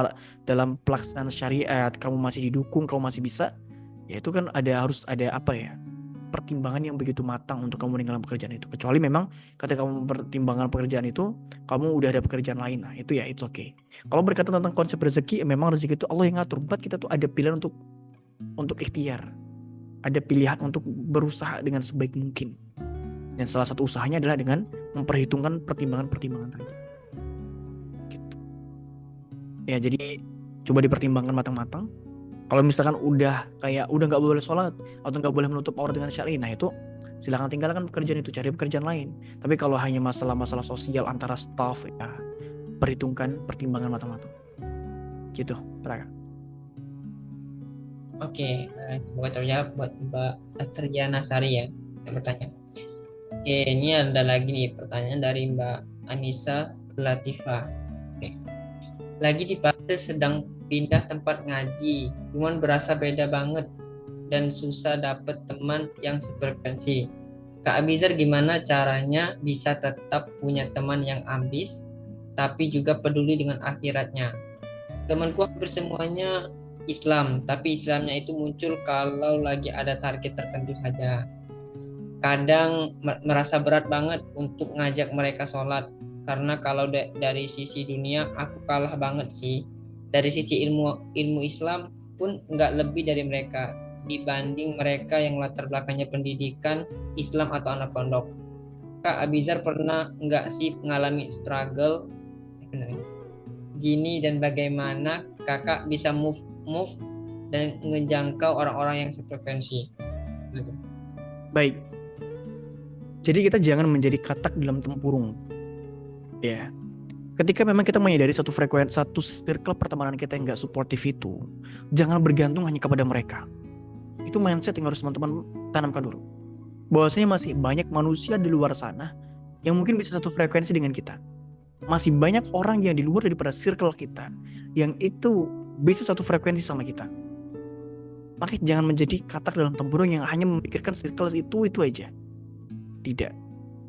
C: pelaksanaan syariat kamu masih didukung, kamu masih bisa, ya itu kan harus ada apa ya? Pertimbangan yang begitu matang untuk kamu meninggalkan pekerjaan itu. Kecuali memang ketika kamu mempertimbangkan pekerjaan itu, kamu udah ada pekerjaan lain, nah itu ya it's okay. Kalau berkaitan tentang konsep rezeki, memang rezeki itu Allah yang ngatur. Buat kita tuh ada pilihan untuk ikhtiar, ada pilihan untuk berusaha dengan sebaik mungkin. Dan salah satu usahanya adalah dengan memperhitungkan pertimbangan-pertimbangan tadi. Gitu. Ya, jadi coba dipertimbangkan matang-matang. Kalau misalkan udah nggak boleh sholat atau nggak boleh menutup aurat dengan syar'i, nah itu silakan tinggalkan pekerjaan itu, cari pekerjaan lain. Tapi kalau hanya masalah-masalah sosial antara staff, ya perhitungkan pertimbangan matang-matang. Gitu, Raka.
A: Oke, semoga terjawab buat Mbak Astria Nasari ya yang bertanya. Oke, ini ada lagi nih pertanyaan dari Mbak Anissa Latifah. Oke. Lagi di fase sedang pindah tempat ngaji, cuman berasa beda banget dan susah dapet teman yang sefrekuensi. Kak Abizar gimana caranya bisa tetap punya teman yang ambis, tapi juga peduli dengan akhiratnya? Temanku hampir semuanya Islam, tapi Islamnya itu muncul kalau lagi ada target tertentu saja. Kadang merasa berat banget untuk ngajak mereka sholat, karena kalau dari sisi dunia aku kalah banget sih. Dari sisi ilmu Islam pun nggak lebih dari mereka dibanding mereka yang latar belakangnya pendidikan Islam atau anak pondok. Kak Abizar pernah nggak sih mengalami struggle gini, dan bagaimana kakak bisa move dan ngejangkau orang-orang yang sefrekuensi?
C: Baik. Jadi kita jangan menjadi katak dalam tempurung. Ya. Ketika memang kita menyadari satu circle pertemanan kita yang gak suportif itu, jangan bergantung hanya kepada mereka. Itu mindset yang harus teman-teman tanamkan dulu. Bahwasanya masih banyak manusia di luar sana yang mungkin bisa satu frekuensi dengan kita. Masih banyak orang yang di luar daripada circle kita yang itu bisa satu frekuensi sama kita. Makanya jangan menjadi katak dalam tempurung yang hanya memikirkan circle itu aja. Tidak.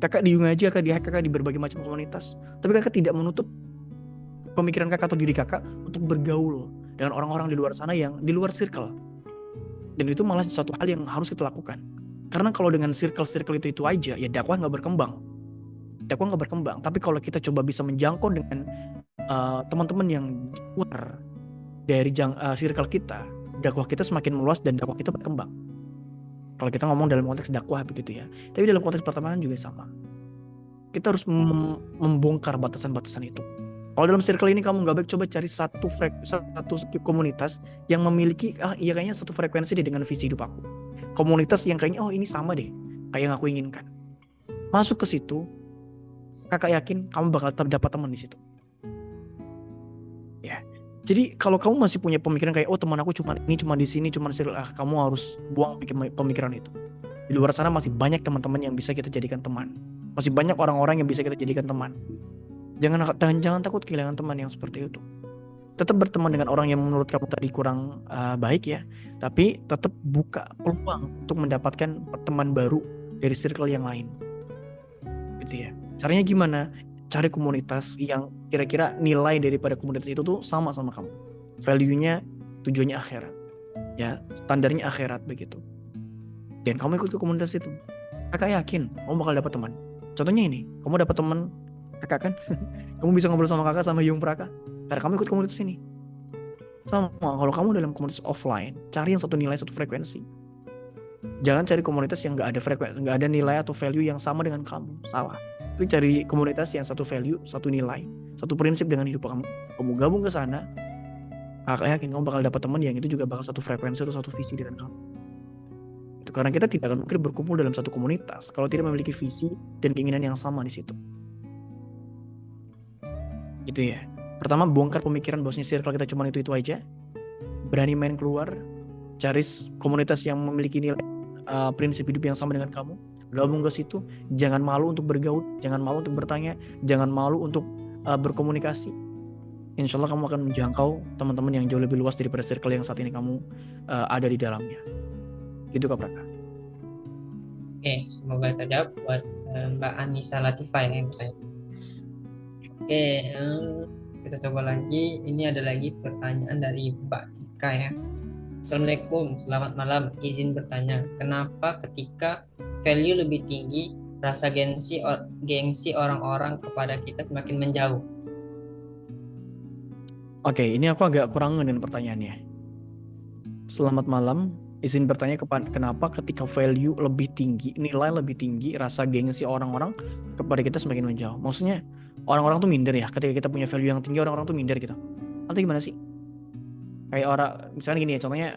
C: Kakak di Ungaji, kakak di berbagai macam komunitas. Tapi kakak tidak menutup pemikiran kakak atau diri kakak untuk bergaul dengan orang-orang di luar sana yang di luar circle. Dan itu malah suatu hal yang harus kita lakukan. Karena kalau dengan circle itu aja, ya dakwah nggak berkembang. Tapi kalau kita coba bisa menjangkau dengan teman-teman yang di luar dari circle kita, dakwah kita semakin meluas dan dakwah kita berkembang. Kalau kita ngomong dalam konteks dakwah begitu ya. Tapi dalam konteks pertemanan juga sama. Kita harus membongkar batasan-batasan itu. Kalau dalam circle ini kamu nggak baik, coba cari satu komunitas yang memiliki kayaknya satu frekuensi deh dengan visi hidup aku. Komunitas yang kayaknya ini sama deh kayak yang aku inginkan. Masuk ke situ, kakak yakin kamu bakal tetap dapat teman di situ. Ya. Jadi kalau kamu masih punya pemikiran kayak teman aku cuma di sini, kamu harus buang pemikiran itu. Di luar sana masih banyak teman-teman yang bisa kita jadikan teman. Masih banyak orang-orang yang bisa kita jadikan teman. Jangan takut kehilangan teman yang seperti itu. Tetap berteman dengan orang yang menurut kamu tadi kurang baik ya, tapi tetap buka peluang untuk mendapatkan teman baru dari circle yang lain. Gitu ya. Caranya gimana? Cari komunitas yang kira-kira nilai daripada komunitas itu tuh sama kamu. Value-nya, tujuannya akhirat. Ya, standarnya akhirat begitu. Dan kamu ikut ke komunitas itu. Kakak yakin kamu bakal dapat teman. Contohnya ini, kamu dapat teman kakak kan? Kamu bisa ngobrol sama kakak sama Yung Praka karena kamu ikut komunitas ini. Sama, kalau kamu dalam komunitas offline, cari yang satu nilai, satu frekuensi. Jangan cari komunitas yang nggak ada nilai atau value yang sama dengan kamu. Salah. Itu cari komunitas yang satu value, satu nilai, satu prinsip dengan hidup kamu. Kamu gabung ke sana, aku yakin kamu bakal dapat teman yang itu juga bakal satu frekuensi atau satu visi dengan kamu. Itu. gitu. Karena kita tidak akan mungkin berkumpul dalam satu komunitas kalau tidak memiliki visi dan keinginan yang sama di situ. Gitu ya. Pertama, bongkar pemikiran bahwasanya circle kita cuma itu aja. Berani main keluar, cari komunitas yang memiliki nilai prinsip hidup yang sama dengan kamu. Gabung ke situ. Jangan malu untuk bergaul, jangan malu untuk bertanya, jangan malu untuk berkomunikasi. Insya Allah kamu akan menjangkau teman-teman yang jauh lebih luas daripada circle yang saat ini kamu ada di dalamnya. Gitu Kak Praka.
A: Oke, semoga terjawab buat Mbak Anissa Latifah yang bertanya. Oke, kita coba lagi. Ini ada lagi pertanyaan dari Mbak Tika ya. Assalamualaikum, selamat malam. Izin bertanya, kenapa ketika value lebih tinggi, rasa gengsi orang-orang kepada kita semakin menjauh?
C: Oke, ini aku agak kurang dengan pertanyaannya. Selamat malam. Izin bertanya kenapa ketika value lebih tinggi, nilai lebih tinggi, rasa gengsi orang-orang kepada kita semakin menjauh. Maksudnya orang-orang tuh minder ya, ketika kita punya value yang tinggi orang-orang tuh minder gitu. Atau gimana sih? Kayak orang, misalnya gini ya, contohnya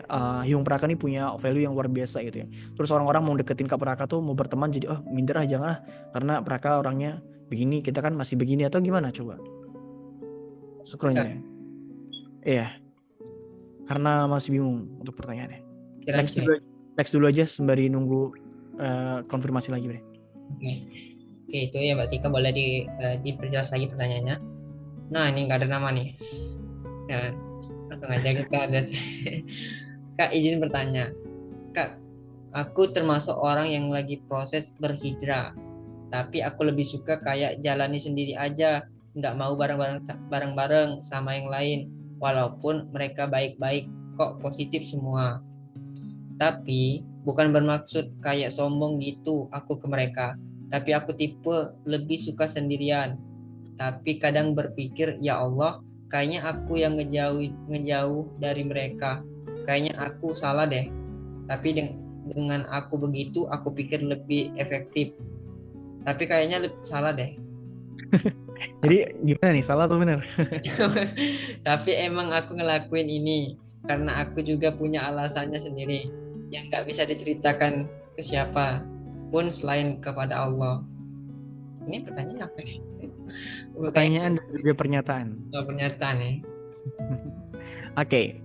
C: Hyung Praka nih punya value yang luar biasa gitu ya. Terus orang-orang mau deketin Kak Praka tuh, mau berteman jadi minder jangan karena Praka orangnya begini, kita kan masih begini, atau gimana coba? Syukurnya. Iya. Karena masih bingung untuk pertanyaannya. Next dulu aja sembari nunggu konfirmasi lagi, Bre.
A: Oke, itu ya Mbak Tika, boleh diperjelas lagi pertanyaannya. Nah, ini nggak ada nama nih. Ya, langsung aja kita ada. Kak, izin bertanya. Kak, aku termasuk orang yang lagi proses berhijrah. Tapi aku lebih suka kayak jalani sendiri aja, nggak mau bareng-bareng sama yang lain. Walaupun mereka baik-baik, kok positif semua. Tapi bukan bermaksud kayak sombong gitu aku ke mereka. Tapi aku tipe lebih suka sendirian. Tapi kadang berpikir, ya Allah, kayaknya aku yang ngejauh dari mereka. Kayaknya aku salah deh. Tapi dengan aku begitu, aku pikir lebih efektif. Tapi kayaknya salah deh.
C: Jadi gimana nih, salah atau benar?
A: Tapi emang aku ngelakuin ini karena aku juga punya alasannya sendiri yang gak bisa diceritakan ke siapa pun selain kepada Allah. Ini pertanyaan apa ya?
C: Pertanyaan dan juga pernyataan.
A: Pernyataan ya.
C: Oke.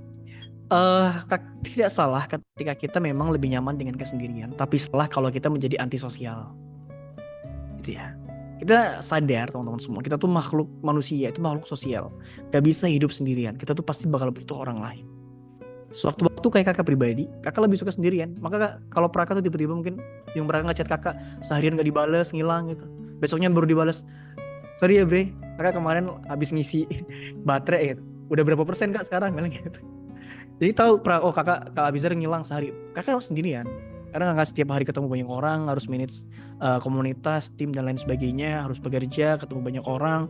C: Tidak salah ketika kita memang lebih nyaman dengan kesendirian, tapi salah kalau kita menjadi antisosial. Gitu ya. Kita sadar teman-teman semua, kita tuh makhluk manusia, itu makhluk sosial. Gak bisa hidup sendirian, kita tuh pasti bakal butuh orang lain. Sewaktu-waktu kayak kakak pribadi, kakak lebih suka sendirian. Maka kalau Praka tuh tiba-tiba mungkin yang Praka ngechat kakak seharian gak dibales, ngilang gitu. Besoknya baru dibales, sorry ya bre, kakak kemarin habis ngisi baterai gitu. Udah berapa persen kak sekarang, bilang gitu. Jadi tahu kakak Abizar ngilang sehari, kakak sendirian. Karena nggak setiap hari ketemu banyak orang, harus manage komunitas, tim dan lain sebagainya, harus bekerja, ketemu banyak orang.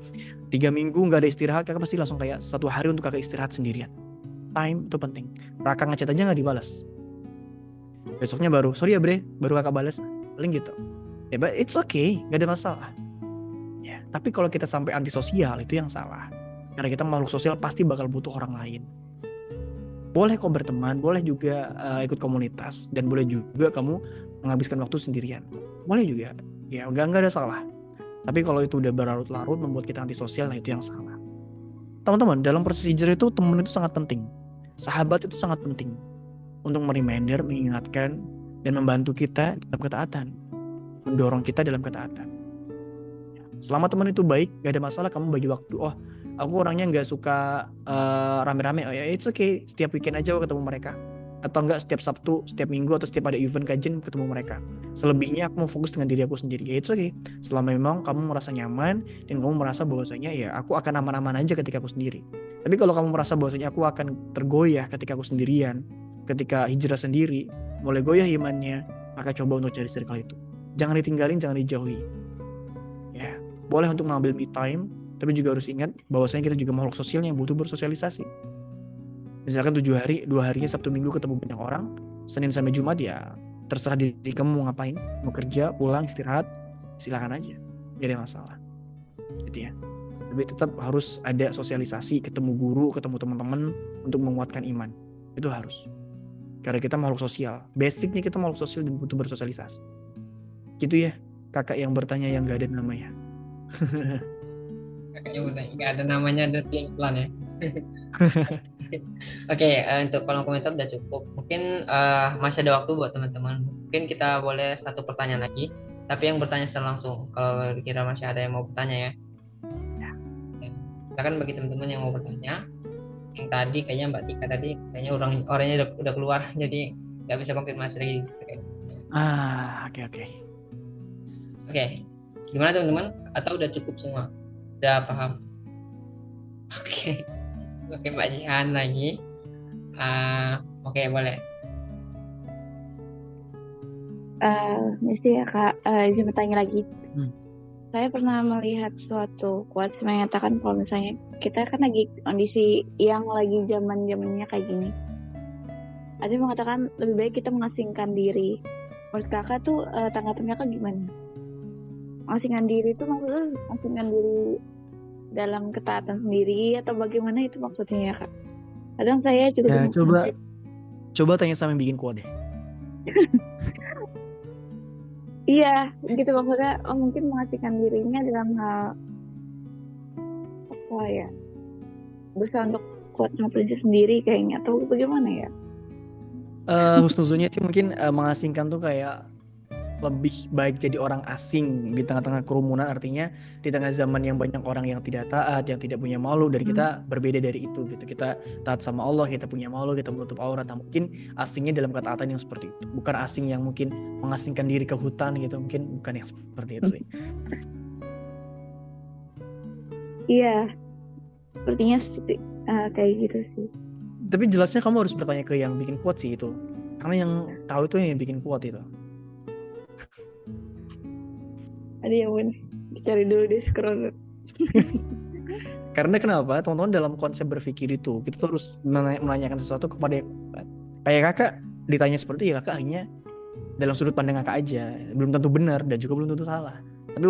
C: 3 minggu nggak ada istirahat, kakak pasti langsung kayak 1 hari untuk kakak istirahat sendirian. Time itu penting. Raka ngechat aja nggak dibalas. Besoknya baru, sorry ya bre, baru kakak balas, paling gitu. Ya, but it's okay, nggak ada masalah. Ya, tapi kalau kita sampai antisosial itu yang salah. Karena kita makhluk sosial pasti bakal butuh orang lain. Boleh kok berteman, boleh juga ikut komunitas, dan boleh juga kamu menghabiskan waktu sendirian. Boleh juga, ya enggak ada salah. Tapi kalau itu udah berlarut-larut membuat kita antisosial, nah itu yang salah. Teman-teman, dalam proses hijrah itu teman itu sangat penting. Sahabat itu sangat penting untuk mereminder, mengingatkan, dan membantu kita dalam ketaatan, mendorong kita dalam ketaatan. Selama teman itu baik, gak ada masalah kamu bagi waktu. Oh, aku orangnya nggak suka rame-rame. Oh ya, it's okay. Setiap weekend aja aku ketemu mereka. Atau enggak setiap Sabtu, setiap Minggu, atau setiap ada event kajian ketemu mereka. Selebihnya aku mau fokus dengan diri aku sendiri. Ya, it's okay. Selama memang kamu merasa nyaman dan kamu merasa bahwasanya ya aku akan aman-aman aja ketika aku sendiri. Tapi kalau kamu merasa bahwasanya aku akan tergoyah ketika aku sendirian, ketika hijrah sendiri, mulai goyah imannya, maka coba untuk cari circle itu. Jangan ditinggalin, jangan dijauhi. Ya, boleh untuk mengambil me time, tapi juga harus ingat bahwasanya kita juga makhluk sosial yang butuh bersosialisasi. Misalkan 7 hari, 2 harinya Sabtu Minggu ketemu banyak orang, Senin sampai Jumat ya terserah diri kamu mau ngapain, mau kerja, pulang, istirahat, silakan aja, gak ada masalah. Gitu ya. Tapi tetap harus ada sosialisasi, ketemu guru, ketemu teman-teman untuk menguatkan iman. Itu harus. Karena kita makhluk sosial. Basicnya kita makhluk sosial dan butuh bersosialisasi. Gitu ya, kakak yang bertanya yang gak ada namanya.
A: Kakaknya udah nggak ada namanya, ada pelan ya. Oke, untuk kolom komentar udah cukup. Mungkin masih ada waktu buat teman-teman. Mungkin kita boleh satu pertanyaan lagi. Tapi yang bertanya secara langsung. Kalau kira masih ada yang mau bertanya ya. Ya. Silakan bagi teman-teman yang mau bertanya. Yang tadi kayaknya Mbak Tika tadi kayaknya orangnya udah keluar, jadi nggak bisa konfirmasi lagi.
C: Oke.
A: Oke, gimana teman-teman? Atau udah cukup semua? Udah paham? Oke, Mbak Jihan lagi. Oke, boleh.
D: Mesti ya Kak, izin bertanya lagi.
C: Hmm.
D: Saya pernah melihat suatu quotes mengatakan kalau misalnya kita kan lagi kondisi yang lagi zaman-zamannya kayak gini. Ada yang mengatakan lebih baik kita mengasingkan diri. Menurut kakak tuh tanggapannya kakak gimana? Mengasingkan diri itu maksudnya mengasingkan diri dalam ketaatan sendiri atau bagaimana itu maksudnya ya Kak? Kadang saya juga
C: Ya,
D: bingung.
C: coba tanya sama yang bikin quote deh.
D: Iya, gitu maksudnya. Mungkin mengasingkan dirinya dalam hal apa ya? Berusaha untuk kuat sama prinsip sendiri kayaknya, atau bagaimana ya?
C: Husnuzonnya sih mungkin mengasingkan tuh kayak lebih baik jadi orang asing di tengah-tengah kerumunan, artinya di tengah zaman yang banyak orang yang tidak taat, yang tidak punya malu, dari kita berbeda dari itu gitu. Kita taat sama Allah, kita punya malu, kita menutup aurat. Nah, mungkin asingnya dalam ketaatan yang seperti itu, bukan asing yang mungkin mengasingkan diri ke hutan gitu, mungkin bukan yang seperti itu sih.
D: Iya, sepertinya seperti kayak gitu sih.
C: Tapi jelasnya kamu harus bertanya ke yang bikin quote sih itu, karena yang tahu itu yang bikin quote itu.
D: Ada yang mau cari dulu deh, scroll.
C: Karena kenapa teman-teman dalam konsep berpikir itu kita tuh harus menanyakan sesuatu kepada kayak kakak ditanya seperti ya, kakak hanya dalam sudut pandang kakak aja, belum tentu benar dan juga belum tentu salah, tapi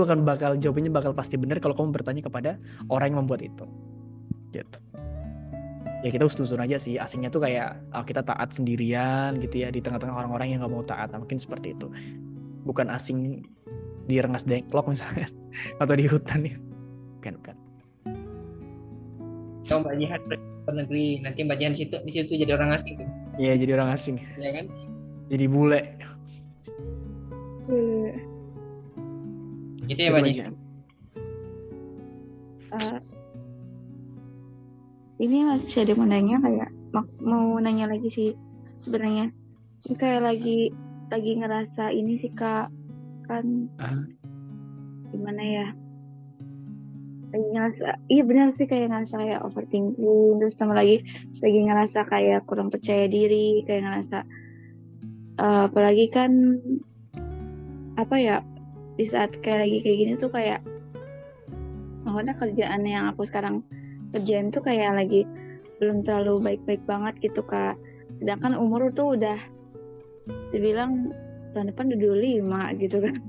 C: jawabannya bakal pasti benar kalau kamu bertanya kepada orang yang membuat itu gitu. Ya kita husnuzon aja sih, asingnya tuh kayak kita taat sendirian gitu ya di tengah-tengah orang-orang yang gak mau taat. Nah, mungkin seperti itu, bukan asing di Rengas Dengklok misalnya atau di hutan ya, bukan.
A: Kalau Mbak Jihan ke negeri, nanti Mbak Jihan di situ jadi orang asing tuh.
C: Iya, jadi orang asing
A: Ya kan?
C: jadi bule
A: Gitu ya Mbak Jihan.
D: Ini masih ada mau nanya kayak mau nanya lagi sih sebenarnya. Jadi kayak lagi ngerasa ini sih Kak, kan gimana ya? Lagi ngerasa, iya benar sih, kayak ngerasa kayak overthinking, terus sama lagi ngerasa kayak kurang percaya diri, kayak ngerasa apalagi kan apa ya, di saat kayak lagi kayak gini tuh kayak maksudnya kerjaan yang aku sekarang kerjain tuh kayak lagi belum terlalu baik-baik banget gitu Kak. Sedangkan umur tuh udah dibilang tahun depan udah 25 gitu kan.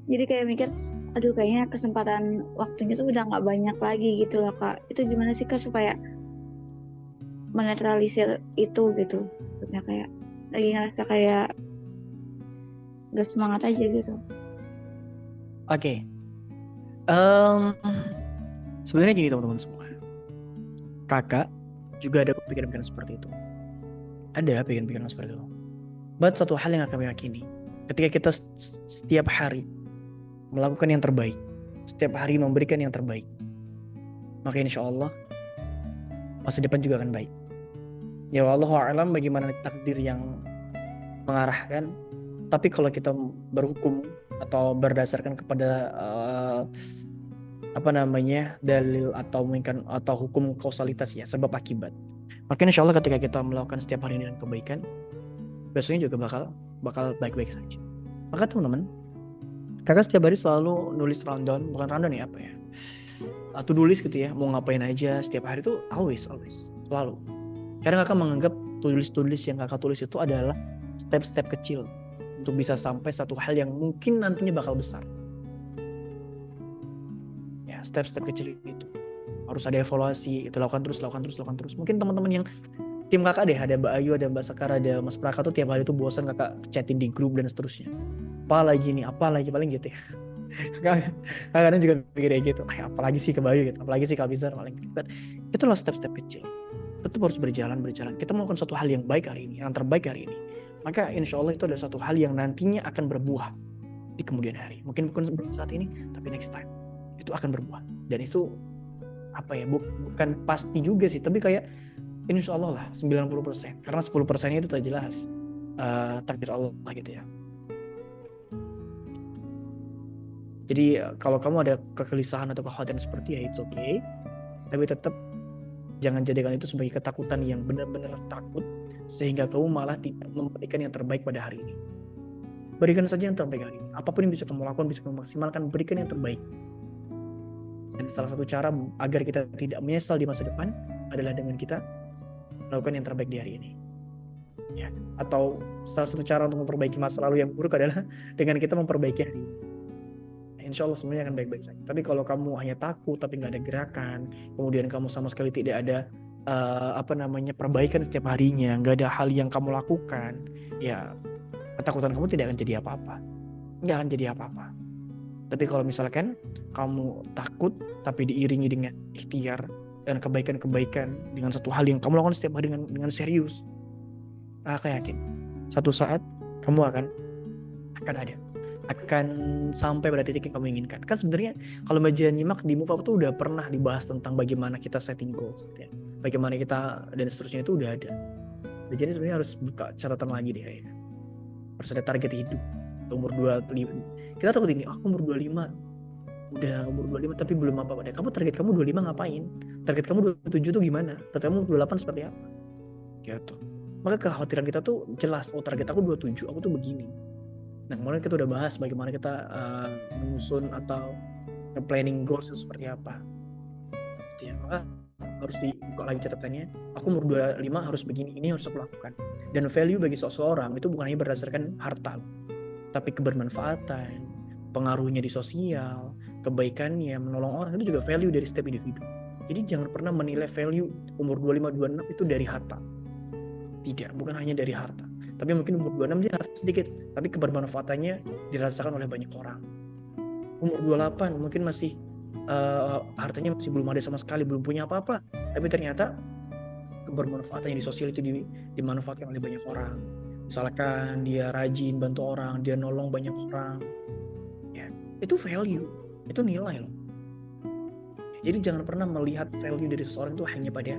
D: Jadi kayak mikir, aduh kayaknya kesempatan waktunya tuh udah gak banyak lagi gitu loh Kak. Itu gimana sih Kak supaya menetralisir itu gitu. Maksudnya kayak lagi ngerasa kayak gak semangat aja gitu.
C: Oke. Sebenarnya gini teman-teman semua, kakak juga ada pikiran-pikiran seperti itu, ada pikiran-pikiran seperti itu. But satu hal yang kami yakini, ketika kita setiap hari melakukan yang terbaik, setiap hari memberikan yang terbaik, maka insya Allah masa depan juga akan baik. Ya wallahu a'lam bagaimana takdir yang mengarahkan. Tapi kalau kita berhukum atau berdasarkan kepada dalil atau mungkin atau hukum kausalitas ya, sebab akibat, maka insya Allah ketika kita melakukan setiap hari dengan kebaikan, besoknya juga bakal baik-baik saja. Maka teman-teman, kakak setiap hari selalu nulis rundown, bukan rundown ya, apa ya, to do list gitu ya, mau ngapain aja setiap hari tuh, always selalu. Karena kakak menganggap to do list yang kakak tulis itu adalah step-step kecil untuk bisa sampai satu hal yang mungkin nantinya bakal besar. Ya, step-step kecil itu harus ada evaluasi, itu lakukan terus. Mungkin teman-teman yang tim kakak deh, ada Mbak Ayu, ada Mbak Sekar, ada Mas Praka tuh tiap hari tuh bosan kakak chatin di grup dan seterusnya. Apa lagi nih, apa lagi, paling gitu ya. Kadang juga mikir kayak gitu, apalagi sih ke Bayu gitu, apalagi sih ke Abizar paling. But itulah step-step kecil. Tetap harus berjalan. Kita melakukan suatu hal yang baik hari ini, yang terbaik hari ini. Maka insya Allah itu adalah suatu hal yang nantinya akan berbuah di kemudian hari. Mungkin bukan saat ini, tapi next time itu akan berbuah. Dan itu apa ya, bukan pasti juga sih, tapi kayak insya Allah lah 90%. Karena 10%-nya itu tak jelas takdir Allah gitu ya. Jadi kalau kamu ada kegelisahan atau kekhawatiran seperti ya it's okay, tapi tetap jangan jadikan itu sebagai ketakutan yang benar-benar takut sehingga kamu malah tidak memberikan yang terbaik pada hari ini. Berikan saja yang terbaik hari ini. Apapun yang bisa kamu lakukan, bisa kamu maksimalkan, berikan yang terbaik. Dan salah satu cara agar kita tidak menyesal di masa depan adalah dengan kita melakukan yang terbaik di hari ini. Ya. Atau salah satu cara untuk memperbaiki masa lalu yang buruk adalah dengan kita memperbaiki hari ini. Insya Allah semuanya akan baik-baik saja. Tapi kalau kamu hanya takut tapi nggak ada gerakan, kemudian kamu sama sekali tidak ada perbaikan setiap harinya, nggak ada hal yang kamu lakukan, ya ketakutan kamu tidak akan jadi apa-apa, nggak akan jadi apa-apa. Tapi kalau misalkan kamu takut tapi diiringi dengan ikhtiar dan kebaikan-kebaikan dengan satu hal yang kamu lakukan setiap hari dengan serius, aku yakin satu saat kamu akan sampai pada titik yang kamu inginkan. Kan sebenarnya kalau Mbak nyimak di Move Up tuh udah pernah dibahas tentang bagaimana kita setting goals ya. Bagaimana kita dan seterusnya itu udah ada. Jadi sebenarnya harus buka catatan lagi deh kayaknya. Harus ada target hidup. Umur 25. Kita takut ini, aku umur 25. Udah umur 25 tapi belum apa-apa deh. Target kamu 25 ngapain? Target kamu 27 tuh gimana? Target kamu 28 seperti apa? Gitu. Maka kekhawatiran kita tuh jelas, target aku 27, aku tuh begini. Nah kemarin kita udah bahas bagaimana kita menyusun atau planning goals itu seperti apa. Gitu ya. Maka harus dibuka lagi catatannya. Aku umur 25 harus begini, ini harus aku lakukan. Dan value bagi seseorang itu bukan hanya berdasarkan harta, tapi kebermanfaatan, pengaruhnya di sosial, kebaikannya, menolong orang, itu juga value dari setiap individu. Jadi jangan pernah menilai value umur 25-26 itu dari harta. Tidak, bukan hanya dari harta. Tapi mungkin umur 26 dia harta sedikit, tapi kebermanfaatannya dirasakan oleh banyak orang. Umur 28 mungkin masih hartanya masih belum ada sama sekali, belum punya apa-apa, tapi ternyata kebermanfaatannya di sosial itu dimanfaatkan oleh banyak orang. Misalkan dia rajin bantu orang, dia nolong banyak orang, ya itu value, itu nilai loh. Jadi jangan pernah melihat value dari seseorang itu hanya pada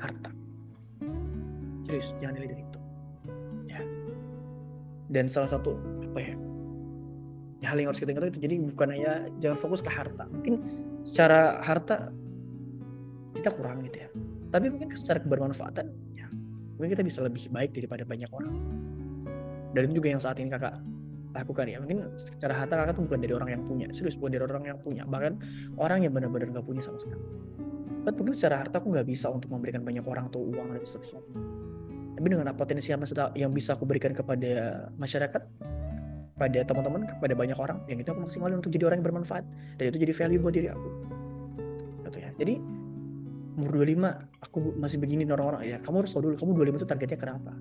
C: harta. Serius, jangan dilihat dari itu. Ya. Dan salah satu hal yang harus kita ingat itu, jadi bukan hanya jangan fokus ke harta. Mungkin secara harta kita kurang gitu ya. Tapi mungkin secara kebermanfaatan, ya mungkin kita bisa lebih baik daripada banyak orang. Dan itu juga yang saat ini kakak lakukan ya. Mungkin secara harta kakak tuh bukan dari orang yang punya, serius bukan dari orang yang punya, bahkan orang yang benar-benar nggak punya sama sekali. Tapi mungkin secara harta aku nggak bisa untuk memberikan banyak orang atau uang dan seterusnya. Tapi dengan potensi yang bisa aku berikan kepada masyarakat, pada teman-teman, kepada banyak orang, yang itu aku maksimalin untuk jadi orang yang bermanfaat, dan itu jadi value buat diri aku. Gitu ya. Jadi umur 25 aku masih begini orang-orang, ya kamu harus tahu dulu kamu 25 itu targetnya kenapa,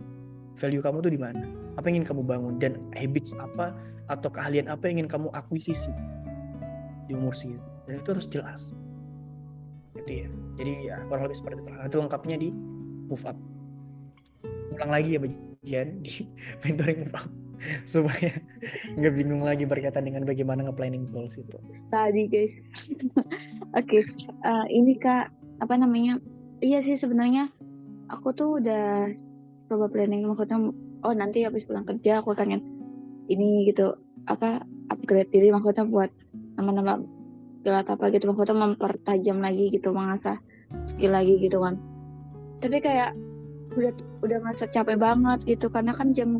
C: value kamu tuh di mana, apa yang ingin kamu bangun, dan habits apa atau keahlian apa yang ingin kamu akuisisi di umur segitu, dan itu harus jelas. Gitu ya. Jadi ya kurang lebih seperti itu. Itu lengkapnya di Move Up. Ulang lagi ya bagian di mentoring Move Up supaya nggak bingung lagi berkaitan dengan bagaimana nge-planning goals itu.
D: Tadi guys. Oke. Ini Kak, iya sih sebenarnya aku tuh udah coba planning, maksudnya nanti habis pulang kerja aku pengen ini gitu, upgrade diri, maksudnya buat nama-nama skill apa gitu, maksudnya mempertajam lagi gitu, mengasah skill lagi gitu kan. Tapi kayak udah ngerasa capek banget gitu, karena kan jam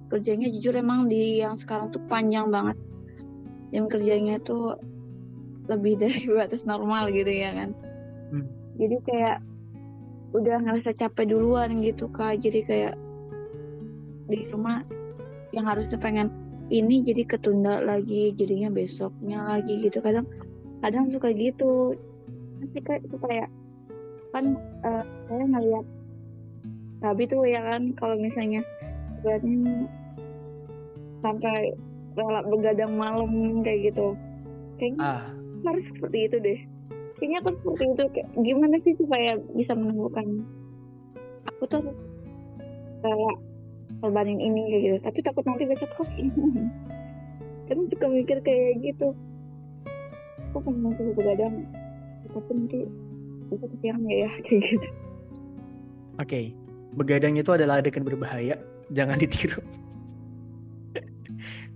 D: kerjanya jujur emang di yang sekarang tuh panjang banget. Jam kerjanya tuh lebih dari batas normal gitu ya kan. Jadi kayak udah ngerasa capek duluan gitu Kak. Jadi kayak di rumah yang harusnya pengen ini jadi ketunda lagi, jadinya besoknya lagi gitu. Kadang suka gitu. Nanti kayak itu kayak kan saya ngeliat Tapi tuh ya kan kalau misalnya ibaratnya sampai rela begadang malam kayak gitu, kayaknya harus seperti itu deh. Kayaknya aku seperti itu, kayak gimana sih supaya bisa menemukan aku tuh harus rela korbanin ini kayak gitu, tapi takut nanti besok kok kan suka mikir kayak gitu, kok nanti begadang tapi nanti bisa kesiangan ya kayak gitu.
C: Oke, begadang itu adalah adegan berbahaya, jangan ditiru.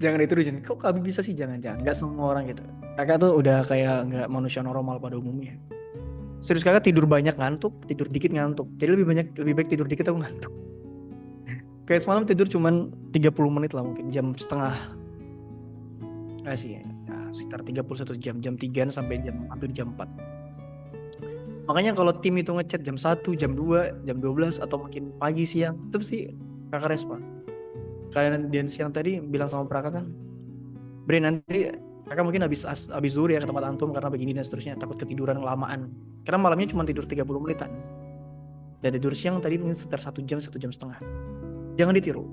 C: Jangan ditiru, Jen. Kok kami bisa sih? Jangan-jangan. Nggak semua orang gitu. Kakak tuh udah kayak nggak manusia normal pada umumnya. Serius, kakak tidur banyak ngantuk, tidur dikit ngantuk. Jadi lebih baik tidur dikit aku ngantuk. Kayak semalam tidur cuman 30 menit lah mungkin, jam setengah. Sekitar 31 jam, jam 3 sampai hampir jam 4. Makanya kalau tim itu ngechat jam 1, jam 2, jam 12 atau mungkin pagi siang, terus sih kakak respon. Kalian dan siang tadi bilang sama Praka kan, Bre, nanti kakak mungkin habis zuhur ya ke tempat antum karena begini dan seterusnya, takut ketiduran kelamaan. Karena malamnya cuma tidur 30 menitan. Dan tidur siang tadi mungkin sekitar 1 jam, 1 jam setengah. Jangan ditiru,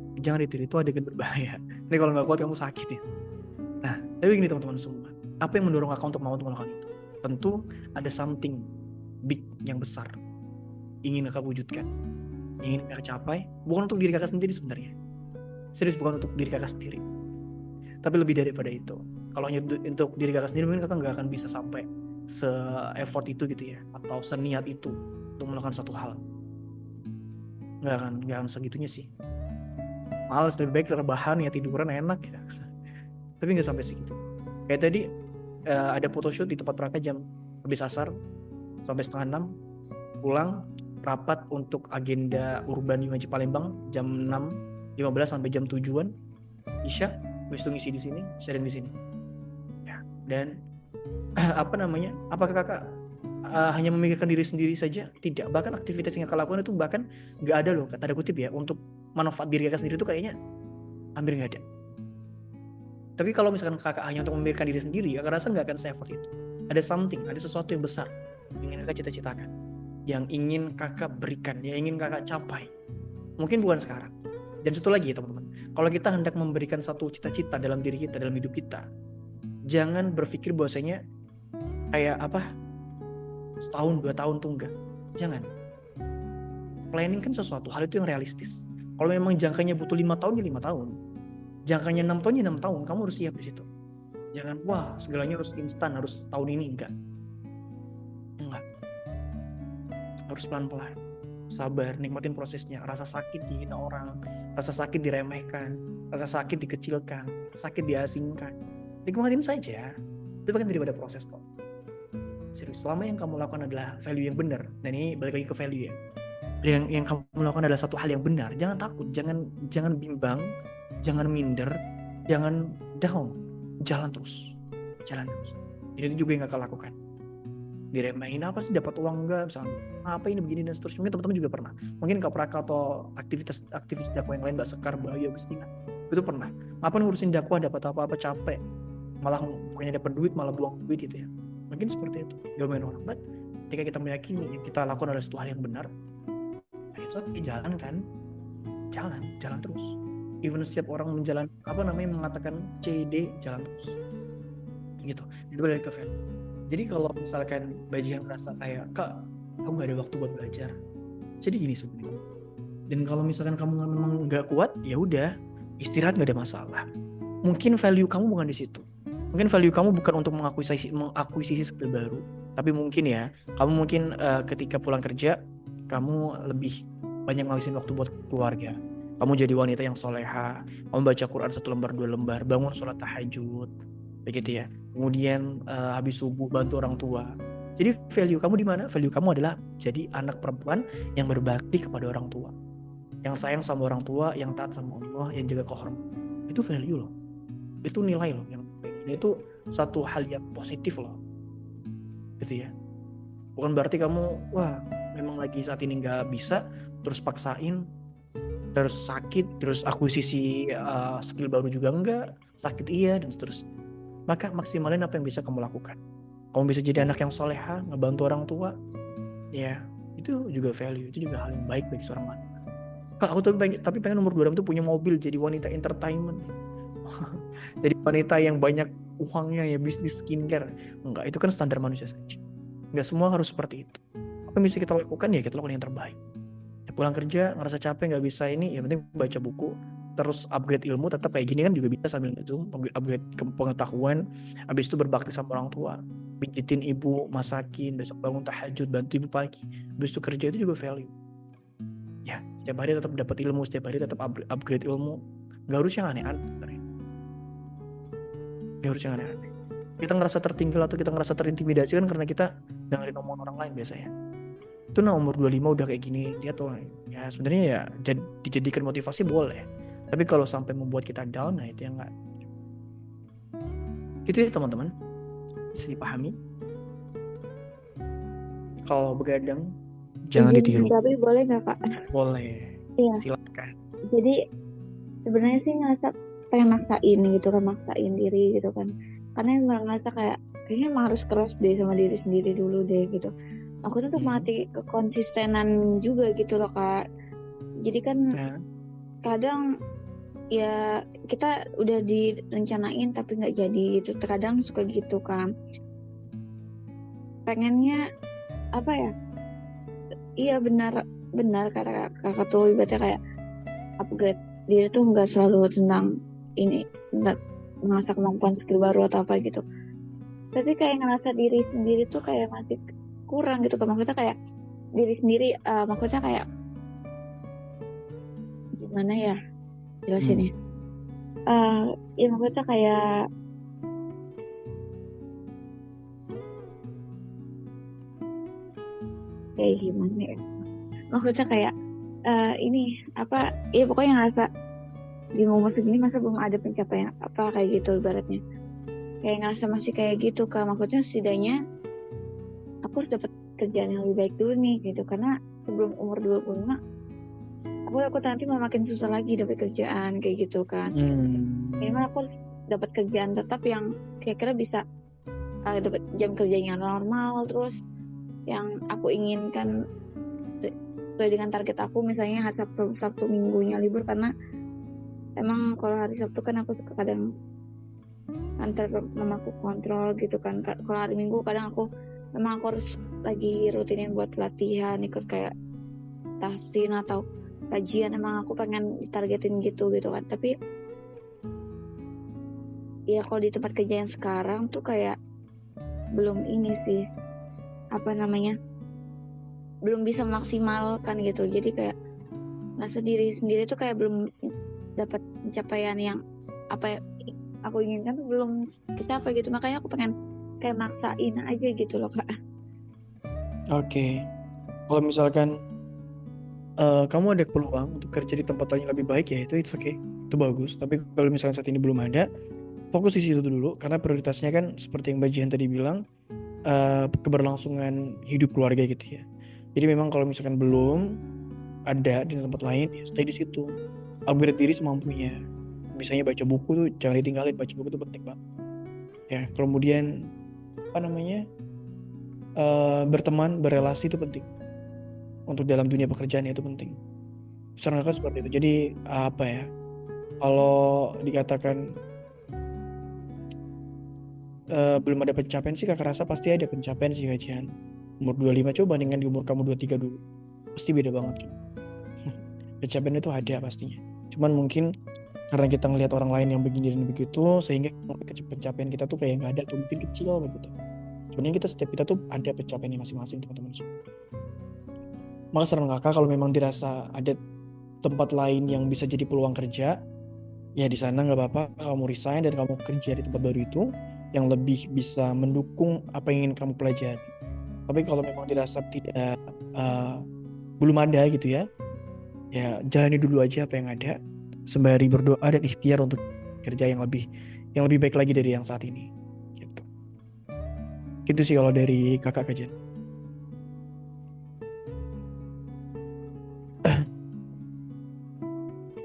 C: itu adegan berbahaya. Ini kalau nggak kuat kamu sakit ya. Nah, tapi gini teman-teman semua, apa yang mendorong kakak untuk mau untuk melakukan itu? Tentu ada something big yang besar ingin kakak wujudkan, ingin kakak capai, bukan untuk diri kakak sendiri sebenarnya. Serius, bukan untuk diri kakak sendiri, tapi lebih daripada itu. Kalau hanya untuk diri kakak sendiri mungkin kakak nggak akan bisa sampai se-effort itu gitu ya, atau seniat itu untuk melakukan suatu hal. Nggak akan segitunya sih. Males, lebih baik rebahan ya, tiduran enak gitu. Tapi nggak sampai segitu. Kayak tadi ada photoshoot di tempat Praka jam habis asar sampai 5:30, pulang rapat untuk agenda urban UMJ Palembang jam 6:15 sampai jam 7-an Isya, habis itu ngisi di sini, sharing di sini. Ya, dan apakah kakak hanya memikirkan diri sendiri saja? Tidak, bahkan aktivitas yang kakak lakukan itu bahkan nggak ada loh, tanda kutip ya, untuk manfaat diri kakak sendiri itu kayaknya hampir nggak ada. Tapi kalau misalkan kakak hanya untuk memikirkan diri sendiri, kakak rasa nggak akan se-effort itu. Ada something, ada sesuatu yang besar yang ingin kakak cita-citakan, yang ingin kakak berikan, yang ingin kakak capai. Mungkin bukan sekarang. Dan satu lagi ya teman-teman, kalau kita hendak memberikan satu cita-cita dalam diri kita, dalam hidup kita, jangan berpikir bahwasanya kayak setahun 2 tahun tuh enggak. Jangan. Planning kan sesuatu hal itu yang realistis. Kalau memang jangkanya butuh 5 tahun ya 5 tahun. Jangkanya 6 tahun ya 6 tahun. Kamu harus siap di situ. Jangan segalanya harus instan, harus tahun ini. Enggak. Harus pelan-pelan. Sabar, nikmatin prosesnya. Rasa sakit dihina orang, rasa sakit diremehkan, rasa sakit dikecilkan, rasa sakit diasingkan. Nikmatin saja. Itu bagian daripada proses kok. Serius, selama yang kamu lakukan adalah value yang benar, dan ini balik lagi ke value ya. Yang kamu lakukan adalah satu hal yang benar, jangan takut, jangan bimbang, jangan minder, jangan down, jalan terus. Ini juga yang kakak lakukan. Diremehin apa sih, dapat uang enggak, misalnya apa ini begini dan seterusnya. Mungkin teman-teman juga pernah, mungkin Kak Praka atau aktivis dakwah yang lain, Mbak Sekar, Mbak Ayu Agustina, itu pernah apa ngurusin dakwah dapat apa capek, malah bukannya dapat duit malah buang duit gitu ya. Mungkin seperti itu domain orang. But ketika kita meyakini yang kita lakukan adalah suatu hal yang benar, jalan kan, jalan terus. Even setiap orang mengatakan CD, jalan terus gitu. Itu balik ke value. Jadi kalau misalkan bajingan merasa kayak, Kak, aku gak ada waktu buat belajar, jadi gini sebenarnya. Dan kalau misalkan kamu memang gak kuat, ya udah, istirahat, gak ada masalah. Mungkin value kamu bukan di situ. Mungkin value kamu bukan untuk mengakuisisi skill baru, tapi mungkin ya, kamu mungkin ketika pulang kerja, kamu lebih banyak ngabisin waktu buat keluarga. Kamu jadi wanita yang soleha, kamu baca Quran 1 lembar 2 lembar, bangun sholat tahajud, begitu ya. Kemudian habis subuh bantu orang tua. Jadi value kamu di mana? Value kamu adalah jadi anak perempuan yang berbakti kepada orang tua, yang sayang sama orang tua, yang taat sama Allah, yang jaga kehormatan. Itu value loh, itu nilai loh, yang itu satu hal yang positif loh, gitu ya. Bukan berarti kamu memang lagi saat ini nggak bisa, terus paksain, terus sakit, terus akuisisi skill baru juga enggak, sakit iya, dan seterusnya. Maka maksimalin apa yang bisa kamu lakukan. Kamu bisa jadi anak yang soleha, ngebantu orang tua, ya itu juga value, itu juga hal yang baik bagi seorang wanita. Kak, aku tapi pengen umur 26 tuh punya mobil, jadi wanita entertainment. Jadi wanita yang banyak uangnya, ya bisnis skincare. Enggak, itu kan standar manusia saja. Enggak semua harus seperti itu. Apa yang bisa kita lakukan, ya kita lakukan yang terbaik. Ya, pulang kerja ngerasa capek nggak bisa ini, ya penting baca buku, terus upgrade ilmu. Tetap kayak gini kan juga bisa sambil nge-zoom, upgrade pengetahuan. Habis itu berbakti sama orang tua, pijitin ibu, masakin, besok bangun tahajud, bantu ibu pagi. Habis itu kerja itu juga value. Ya, setiap hari tetap dapat ilmu, setiap hari tetap upgrade ilmu. Gak harus yang aneh-aneh sebenarnya. Gak harus yang aneh-aneh. Kita ngerasa tertinggal atau kita ngerasa terintimidasi kan karena kita dengerin omongan orang lain biasanya. Itu umur 25 udah kayak gini, dia tuh ya sebenarnya ya dijadikan motivasi boleh. Tapi kalau sampai membuat kita down, nah itu yang enggak. Gitu ya teman-teman. Bisa dipahami. Kalau begadang jangan ditiru.
D: Tapi boleh nggak Kak?
C: Boleh.
D: Iya.
C: Silakan.
D: Jadi sebenarnya sih ngerasa pengen maksain gitu kan, maksain diri gitu kan. Karena emang ngerasa kayaknya emang harus keras deh sama diri sendiri dulu deh gitu. Aku tuh mati kekonsistenan juga gitu loh Kak. Jadi kan kadang ya kita udah direncanain tapi nggak jadi gitu. Terkadang suka gitu kan. Pengennya apa ya? Iya benar kata kakak tuh ibaratnya kayak upgrade diri tuh nggak selalu tentang ini, tentang mengasah kemampuan skill baru atau apa gitu. Tapi kayak ngerasa diri sendiri tuh kayak masih kurang gitu. Maksudnya kayak diri sendiri, maksudnya kayak gimana ya jelasinnya? Ya maksudnya kayak gimana ya? Maksudnya kayak ini apa? Ya pokoknya ngerasa di umur segini masa belum ada pencapaian apa kayak gitu ibaratnya. Kayak ngerasa masih kayak gitu Kak. Maksudnya setidaknya aku harus dapat kerjaan yang lebih baik dulu nih gitu. Karena sebelum umur 25 aku nanti mau makin susah lagi dapat kerjaan kayak gitu kan. Memang aku harus dapat kerjaan tetap yang kira-kira bisa dapat jam kerja yang normal, terus yang aku inginkan sesuai dengan target aku. Misalnya hari Sabtu Minggunya libur, karena emang kalau hari Sabtu kan aku suka kadang antar mamaku kontrol gitu kan. Kalau hari Minggu kadang aku harus lagi rutinin buat latihan, ikut kayak tahsin atau kajian. Emang aku pengen ditargetin gitu kan. Tapi ya kalau di tempat kerja yang sekarang tuh kayak belum ini sih, belum bisa maksimalkan gitu. Jadi kayak rasa diri sendiri tuh kayak belum dapat pencapaian yang apa aku inginkan tuh belum kecapai gitu. Makanya aku pengen kayak maksain aja gitu loh Kak.
C: Oke. Kalau misalkan kamu ada peluang untuk kerja di tempat lain yang lebih baik, ya itu it's okay, itu bagus. Tapi kalau misalkan saat ini belum ada, fokus di situ dulu, karena prioritasnya kan seperti yang Mbak Jihan tadi bilang, keberlangsungan hidup keluarga gitu ya. Jadi memang kalau misalkan belum ada di tempat lain, ya stay di situ, upgrade diri semampunya. Misalnya baca buku tuh jangan ditinggalin, baca buku tuh penting banget ya. Kemudian berteman, berelasi itu penting untuk dalam dunia pekerjaan, itu penting. Saran kakak seperti itu. Jadi kalau dikatakan belum ada pencapaian sih, kakak rasa pasti ada pencapaian sih kajian. Umur 25 coba bandingkan di umur kamu 23 dulu, pasti beda banget kan. Pencapaian itu ada pastinya, cuman mungkin karena kita ngelihat orang lain yang begini dan begitu, sehingga pencapaian kita tuh kayak nggak ada tuh, mungkin kecil begitu. Sebenarnya setiap kita tuh ada pencapaiannya masing-masing teman-teman semua. Maka saran kakak, kalau memang dirasa ada tempat lain yang bisa jadi peluang kerja, ya di sana nggak apa-apa kamu resign dan kamu kerja di tempat baru itu yang lebih bisa mendukung apa yang ingin kamu pelajari. Tapi kalau memang dirasa tidak belum ada gitu ya jalani dulu aja apa yang ada, sembari berdoa dan ikhtiar untuk kerja yang lebih baik lagi dari yang saat ini gitu sih kalau dari kakak kajian.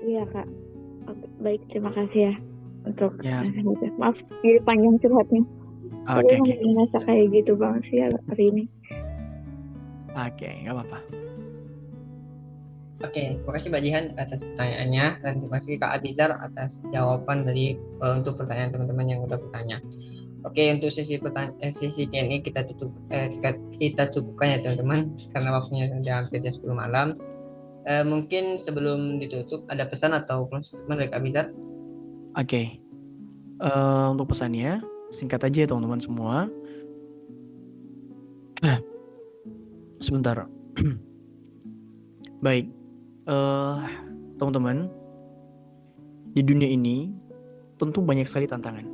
D: Iya Kak. Baik, terima kasih ya untuk maaf jadi panjang curhatnya. Tapi ngerasa kayak gitu banget sih hari ini.
C: Oke, nggak apa-apa.
A: Oke, terima kasih Mbak Jihan atas pertanyaannya dan terima kasih Kak Abizar atas jawaban dari untuk pertanyaan teman-teman yang udah bertanya. Oke, untuk sesi Q&A kita cukupkan ya teman-teman karena waktunya sudah hampir jam 10 malam. Mungkin sebelum ditutup ada pesan atau closing statement dari Kak Abizar?
C: Oke. Untuk pesannya singkat aja ya teman-teman semua. Sebentar. Baik, teman-teman, di dunia ini tentu banyak sekali tantangan.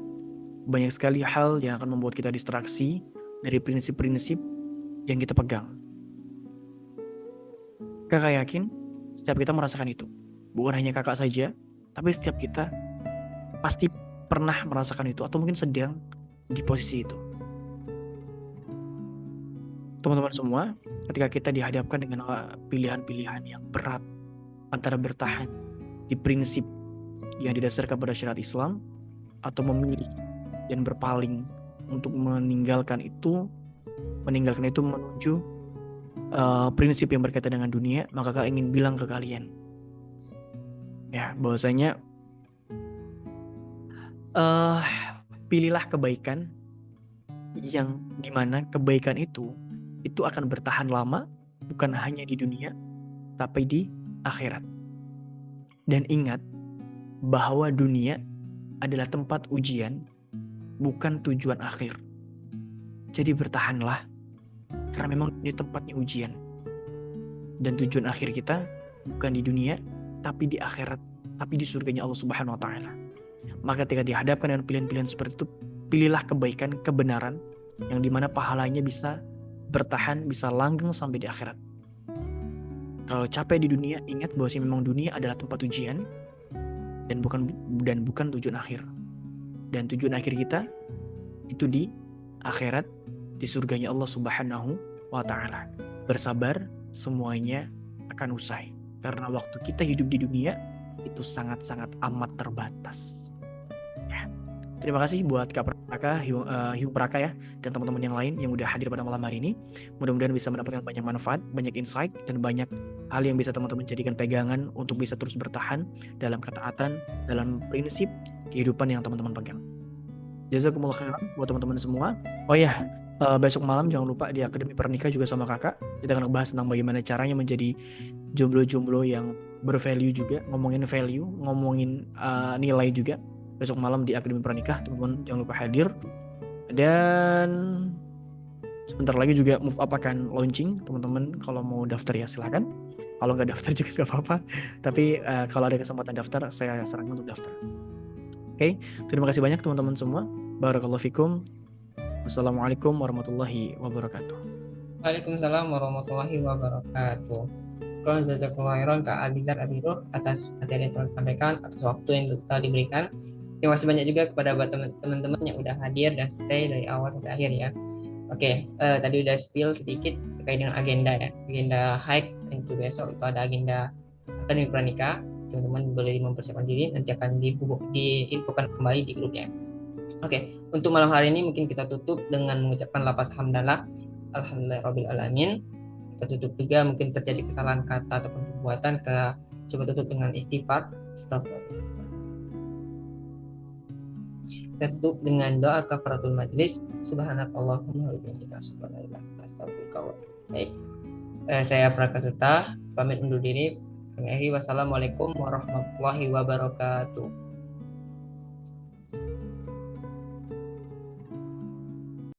C: Banyak sekali hal yang akan membuat kita distraksi dari prinsip-prinsip yang kita pegang. Kakak yakin setiap kita merasakan itu. Bukan hanya kakak saja, tapi setiap kita pasti pernah merasakan itu atau mungkin sedang di posisi itu. Teman-teman semua, ketika kita dihadapkan dengan pilihan-pilihan yang berat antara bertahan di prinsip yang didasarkan pada syariat Islam atau memilih dan berpaling untuk meninggalkan itu menuju prinsip yang berkaitan dengan dunia, maka kakak ingin bilang ke kalian ya bahwasanya pilihlah kebaikan yang dimana kebaikan itu akan bertahan lama, bukan hanya di dunia tapi di akhirat. Dan ingat bahwa dunia adalah tempat ujian, bukan tujuan akhir. Jadi bertahanlah, karena memang ini tempatnya ujian. Dan tujuan akhir kita bukan di dunia, tapi di akhirat, tapi di surganya Allah Subhanahu wa Ta'ala. Maka ketika dihadapkan dengan pilihan-pilihan seperti itu, pilihlah kebaikan, kebenaran, yang dimana pahalanya bisa bertahan, bisa langgeng sampai di akhirat. Kalau capek di dunia, ingat bahwa memang dunia adalah tempat ujian dan bukan tujuan akhir. Dan tujuan akhir kita itu di akhirat, di surganya Allah Subhanahu wa Ta'ala. Bersabar, semuanya akan usai. Karena waktu kita hidup di dunia itu sangat-sangat amat terbatas. Ya. Terima kasih buat Kak Praka, Hiu Praka ya, dan teman-teman yang lain yang udah hadir pada malam hari ini. Mudah-mudahan bisa mendapatkan banyak manfaat, banyak insight, dan banyak hal yang bisa teman-teman jadikan pegangan untuk bisa terus bertahan dalam ketaatan, dalam prinsip kehidupan yang teman-teman pegang. Jazakumullah khairan buat teman-teman semua. Oh ya, besok malam jangan lupa di Akademi Pernikah juga sama kakak. Kita akan bahas tentang bagaimana caranya menjadi jomblo-jomblo yang bervalue juga, ngomongin value, ngomongin nilai juga. Besok malam di Akademi Pernikah, teman-teman jangan lupa hadir. Dan sebentar lagi juga Move Up akan launching, teman-teman kalau mau daftar ya silakan. Kalau nggak daftar juga nggak apa-apa. Tapi kalau ada kesempatan daftar, saya sarankan untuk daftar. Oke, terima kasih banyak teman-teman semua. Barakallahu fikum. Wassalamualaikum warahmatullahi wabarakatuh.
A: Waalaikumsalam warahmatullahi wabarakatuh. Syukran jazakumullah khairan Kak Abizar Abirul atas materi yang telah disampaikan, atas waktu yang telah diberikan. Terima kasih banyak juga kepada teman-teman yang udah hadir dan stay dari awal sampai akhir ya. Oke, tadi udah spill sedikit terkait dengan agenda ya. Agenda hike untuk besok itu ada agenda Akademi Pranikah. Teman-teman boleh mempersiapkan diri, nanti akan diinfokan kembali di grupnya. Oke, untuk malam hari ini mungkin kita tutup dengan mengucapkan lafaz hamdalah, alhamdulillahirabbil alamin. Kita tutup juga mungkin terjadi kesalahan kata ataupun perbuatan, kita coba tutup dengan istighfar. Astagfirullah. Kita tutup dengan doa kafaratul majlis. Subhanakallahumma wa bihamdika asyhadu an la ilaha illa anta astaghfiruka wa atubu ilaik. Saya Prakasuta pamit undur diri. Wassalamualaikum warahmatullahi wabarakatuh.